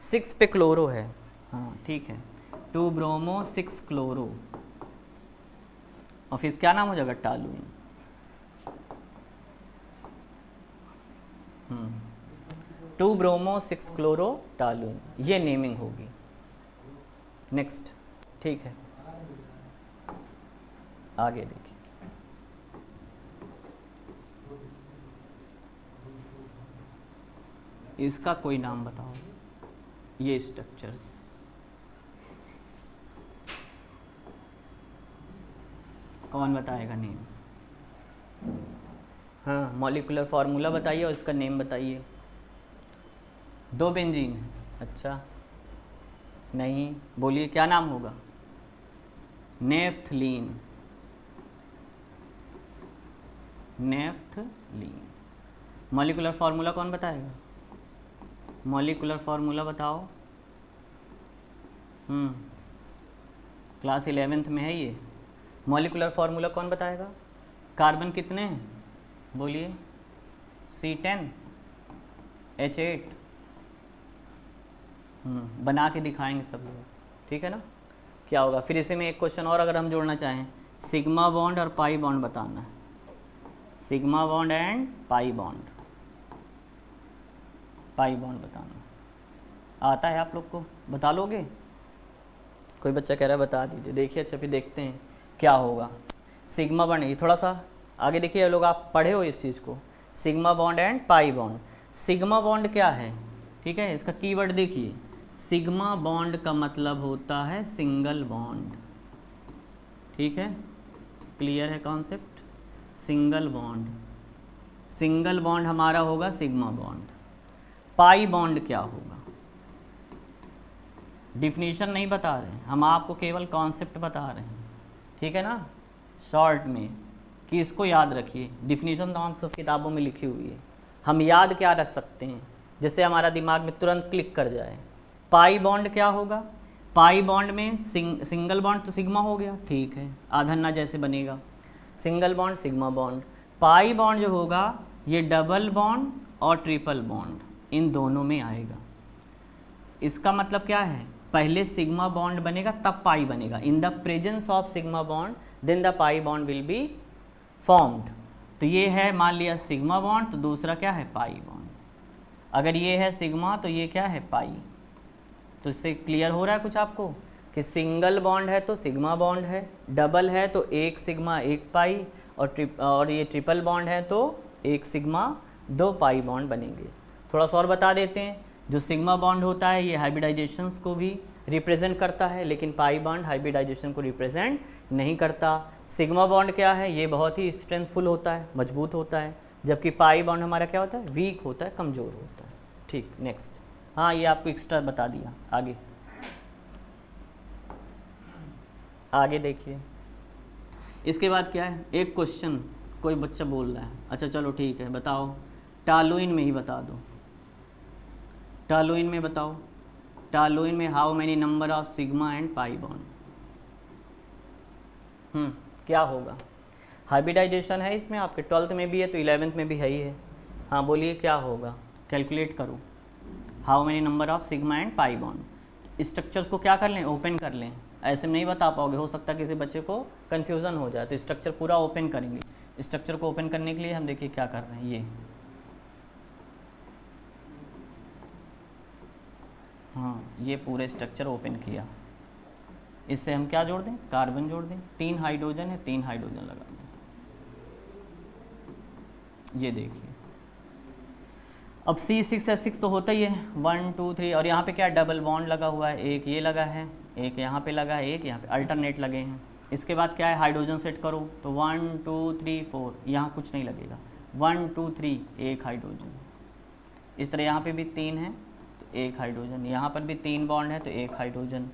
6 पे क्लोरो है, हाँ ठीक है, 2 ब्रोमो 6 क्लोरो, और फिर क्या नाम हो जाएगा? टालुइन। 2 ब्रोमो 6 क्लोरो टालुइन, ये नेमिंग होगी। नेक्स्ट, ठीक है आगे देखिए, इसका कोई नाम बताओ, ये स्ट्रक्चर्स। कौन बताएगा नेम? हाँ, मॉलिक्यूलर फार्मूला बताइए और इसका नेम बताइए। 2 बेंजीन है, अच्छा नहीं, बोलिए क्या नाम होगा? Naphthalene, naphthalene. मॉलिक्यूलर फार्मूला कौन बताएगा? मॉलिक्यूलर फार्मूला बताओ। क्लास 11th में है ये। मॉलिक्यूलर फार्मूला कौन बताएगा? कार्बन कितने हैं बोलिए? C10 H8, बना के दिखाएंगे सब लोग, ठीक है ना। क्या होगा फिर इसी में एक क्वेश्चन और अगर हम जोड़ना चाहें, सिग्मा बॉन्ड और पाई बॉन्ड बताना है, sigma bond and pi bond, pi bond बताना आता है आप लोग को? बता लोगे? कोई बच्चा कह रहा है बता दीजिए, देखिए अच्छा फिर देखते हैं क्या होगा। सिग्मा बॉन्ड, ये थोड़ा सा आगे देखिए, लोग आप पढ़े हो इस चीज़ को, sigma bond and pi bond. Sigma bond क्या है, ठीक है, इसका कीवर्ड देखिए, सिग्मा बॉन्ड का मतलब होता है सिंगल बॉन्ड, ठीक है, क्लियर है concept? Single bond, single bond हमारा होगा सिग्मा बॉन्ड। पाई बॉन्ड क्या होगा? डिफिनीशन नहीं बता रहे हैं हम, आपको केवल कॉन्सेप्ट बता रहे हैं, ठीक है ना, शॉर्ट में, कि इसको याद रखिए। डिफिनीशन तो हम सब किताबों में लिखी हुई है, हम याद क्या रख सकते हैं जिससे हमारा दिमाग में तुरंत क्लिक कर जाए। पाई बॉन्ड क्या होगा? पाई बॉन्ड में सिंगल बॉन्ड तो सिग्मा हो गया, ठीक है, आधन्ना जैसे बनेगा, single bond sigma bond. Pi bond जो होगा ये डबल बॉन्ड और ट्रिपल बॉन्ड, इन दोनों में आएगा। इसका मतलब क्या है? पहले सिग्मा बॉन्ड बनेगा तब पाई बनेगा। In the presence of sigma bond then the pi bond will be formed. तो ये है मान लिया सिग्मा बॉन्ड, तो दूसरा क्या है? Pi bond. अगर ये है सिग्मा तो ये क्या है? पाई। तो इससे क्लियर हो रहा है कुछ आपको कि सिंगल बॉन्ड है तो सिग्मा बॉन्ड है, डबल है तो एक सिग्मा एक पाई, और ये ट्रिपल बॉन्ड है तो एक सिग्मा दो पाई बॉन्ड बनेंगे। थोड़ा सा और बता देते हैं, जो सिग्मा बॉन्ड होता है ये हाइब्रिडाइजेशंस को भी रिप्रेजेंट करता है, लेकिन पाई बॉन्ड हाइब्रिडाइजेशन को रिप्रेजेंट नहीं करता। सिग्मा बॉन्ड क्या है? ये बहुत ही स्ट्रेंथफुल होता है, मजबूत होता है, जबकि पाई बॉन्ड हमारा क्या होता है? वीक होता है, कमज़ोर होता है। ठीक, नेक्स्ट। हाँ, ये आपको एक्स्ट्रा बता दिया। आगे आगे देखिए, इसके बाद क्या है, एक क्वेश्चन कोई बच्चा बोल रहा है। अच्छा चलो ठीक है, बताओ टॉलुइन में ही बता दो, टॉलुइन में बताओ, टॉलुइन में how many number of sigma and pi bond. क्या होगा? हाइब्रिडाइजेशन है इसमें, आपके 12th में भी है तो 11th में भी है ही है। हाँ बोलिए क्या होगा, कैलकुलेट करो। How many number of sigma and pi bond. Structures को क्या कर लें, ओपन कर लें। ऐसे में नहीं बता पाओगे, हो सकता है किसी बच्चे को कन्फ्यूज़न हो जाए, तो स्ट्रक्चर पूरा ओपन करेंगे। स्ट्रक्चर को ओपन करने के लिए हम देखिए क्या कर रहे हैं, ये हाँ ये पूरे स्ट्रक्चर ओपन किया। इससे हम क्या जोड़ दें, कार्बन जोड़ दें। 3 हाइड्रोजन है, 3 हाइड्रोजन लगा दें। ये देखिए अब C6H6 तो होता ही है, 1 2 3, और यहाँ पे क्या डबल बॉन्ड लगा हुआ है, एक ये लगा है, एक यहाँ पे लगा है, एक यहाँ पे, अल्टरनेट लगे हैं। इसके बाद क्या है, हाइड्रोजन सेट करो तो 1 2 3 4, यहाँ कुछ नहीं लगेगा, 1 2 3 एक हाइड्रोजन। इस तरह यहाँ पे भी 3 है तो एक हाइड्रोजन, यहाँ पर भी 3 बॉन्ड है तो एक हाइड्रोजन,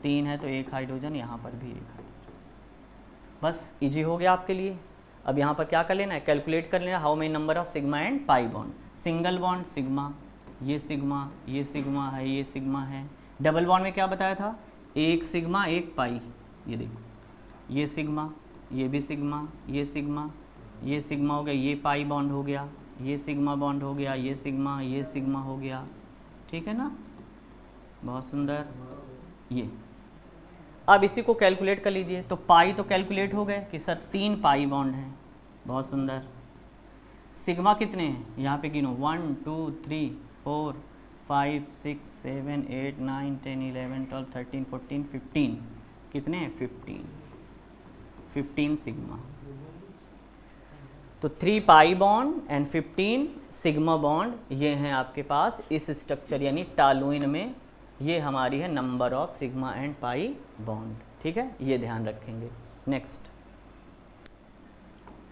3 है तो एक हाइड्रोजन, यहाँ पर भी एक हाइड्रोजन। बस इजी हो गया आपके लिए। अब यहाँ पर क्या कर लेना है, कैलकुलेट कर लेना how many number of sigma and pi bond. Single bond sigma, ये सिग्मा, ये सिग्मा है, ये सिग्मा है। डबल बॉन्ड में क्या बताया था, एक सिग्मा एक पाई। ये देखो ये सिग्मा, ये भी सिग्मा, ये सिग्मा, ये सिग्मा हो गया, ये पाई बॉन्ड हो गया, ये सिग्मा बॉन्ड हो गया, ये सिग्मा हो गया। ठीक है ना, बहुत सुंदर। ये अब इसी को कैलकुलेट कर लीजिए, तो पाई तो कैलकुलेट हो गए कि सर 3 पाई बॉन्ड हैं। बहुत सुंदर। सिग्मा कितने हैं, यहाँ पे गिनो 1 2 3 4 5 6 7 8 9 10 11 12 13 14 15, कितने हैं 15 सिग्मा। तो 3 pi bond and 15 sigma bond, ये हैं आपके पास इस स्ट्रक्चर यानी टॉलुइन में। ये हमारी है number of sigma and pi bond. ठीक है, ये ध्यान रखेंगे। नेक्स्ट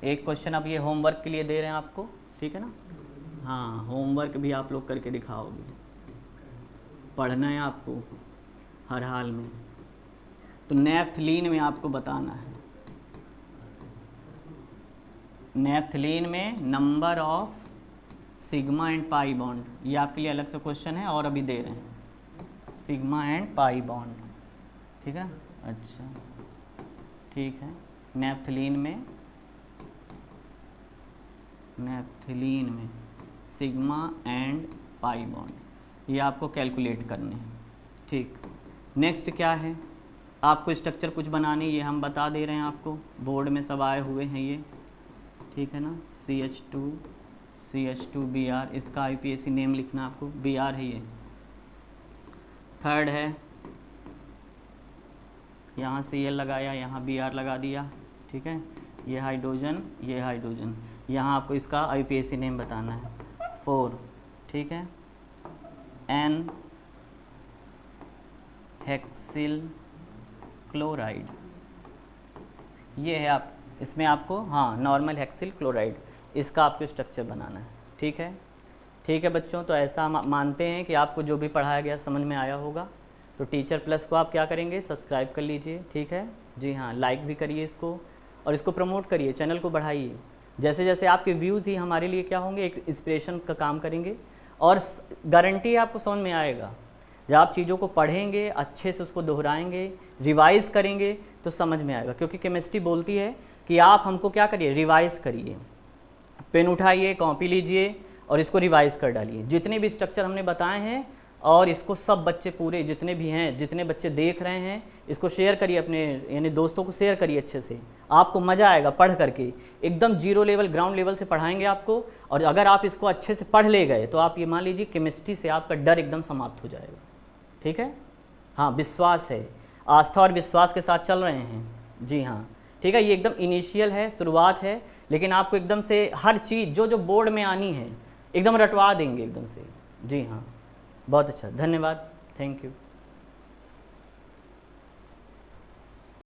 एक क्वेश्चन अब ये होमवर्क के लिए दे रहे हैं आपको, ठीक है ना। हाँ होमवर्क भी आप लोग करके दिखाओगे, पढ़ना है आपको हर हाल में। तो नेफ्थलीन में आपको बताना है, नेफ्थलीन में number of sigma and pi bond. ये आपके लिए अलग से क्वेश्चन है और अभी दे रहे हैं सिग्मा एंड पाई बॉन्ड। ठीक है, अच्छा ठीक है। नेफ्थलीन में सिग्मा एंड पाई बॉन्ड, ये आपको कैलकुलेट करने हैं। ठीक, नेक्स्ट क्या है, आपको स्ट्रक्चर कुछ बनाने, ये हम बता दे रहे हैं आपको, बोर्ड में सब आए हुए हैं ये। ठीक है ना, CH2Br, इसका IPAC नेम लिखना आपको, Br है ये। थर्ड है, यहाँ Cl लगाया, यहाँ Br लगा दिया। ठीक है, ये हाइड्रोजन, ये हाइड्रोजन, यहाँ आपको इसका IPAC नेम बताना है 4। ठीक है, N हेक्सिल क्लोराइड, ये है आप, इसमें आपको हाँ नॉर्मल हेक्सिल क्लोराइड, इसका आपको स्ट्रक्चर बनाना है। ठीक है, ठीक है बच्चों, तो ऐसा मानते हैं कि आपको जो भी पढ़ाया गया समझ में आया होगा। तो टीचर प्लस को आप क्या करेंगे, सब्सक्राइब कर लीजिए। ठीक है जी हाँ, लाइक भी करिए इसको और इसको प्रमोट करिए, चैनल को बढ़ाइए। जैसे जैसे आपके व्यूज़ ही हमारे लिए क्या होंगे, एक इंस्पिरेशन का काम करेंगे। और गारंटी है आपको समझ में आएगा, जब आप चीज़ों को पढ़ेंगे, अच्छे से उसको दोहराएंगे, रिवाइज़ करेंगे तो समझ में आएगा। क्योंकि केमिस्ट्री बोलती है कि आप हमको क्या करिए, रिवाइज़ करिए। पेन उठाइए, कॉपी लीजिए और इसको रिवाइज़ कर डालिए, जितने भी स्ट्रक्चर हमने बताए हैं। और इसको सब बच्चे पूरे जितने भी हैं, जितने बच्चे देख रहे हैं, इसको शेयर करिए अपने यानी दोस्तों को शेयर करिए अच्छे से। आपको मज़ा आएगा पढ़ करके, एकदम जीरो लेवल, ग्राउंड लेवल से पढ़ाएंगे आपको। और अगर आप इसको अच्छे से पढ़ ले गए तो आप ये मान लीजिए केमिस्ट्री से आपका डर एकदम समाप्त हो जाएगा। ठीक है, हाँ विश्वास है, आस्था और विश्वास के साथ चल रहे हैं। जी हाँ, ठीक है, ये एकदम इनिशियल है, शुरुआत है, लेकिन आपको एकदम से हर चीज़ जो जो बोर्ड में आनी है एकदम रटवा देंगे एकदम से। जी हाँ, बहुत अच्छा, धन्यवाद, थैंक यू।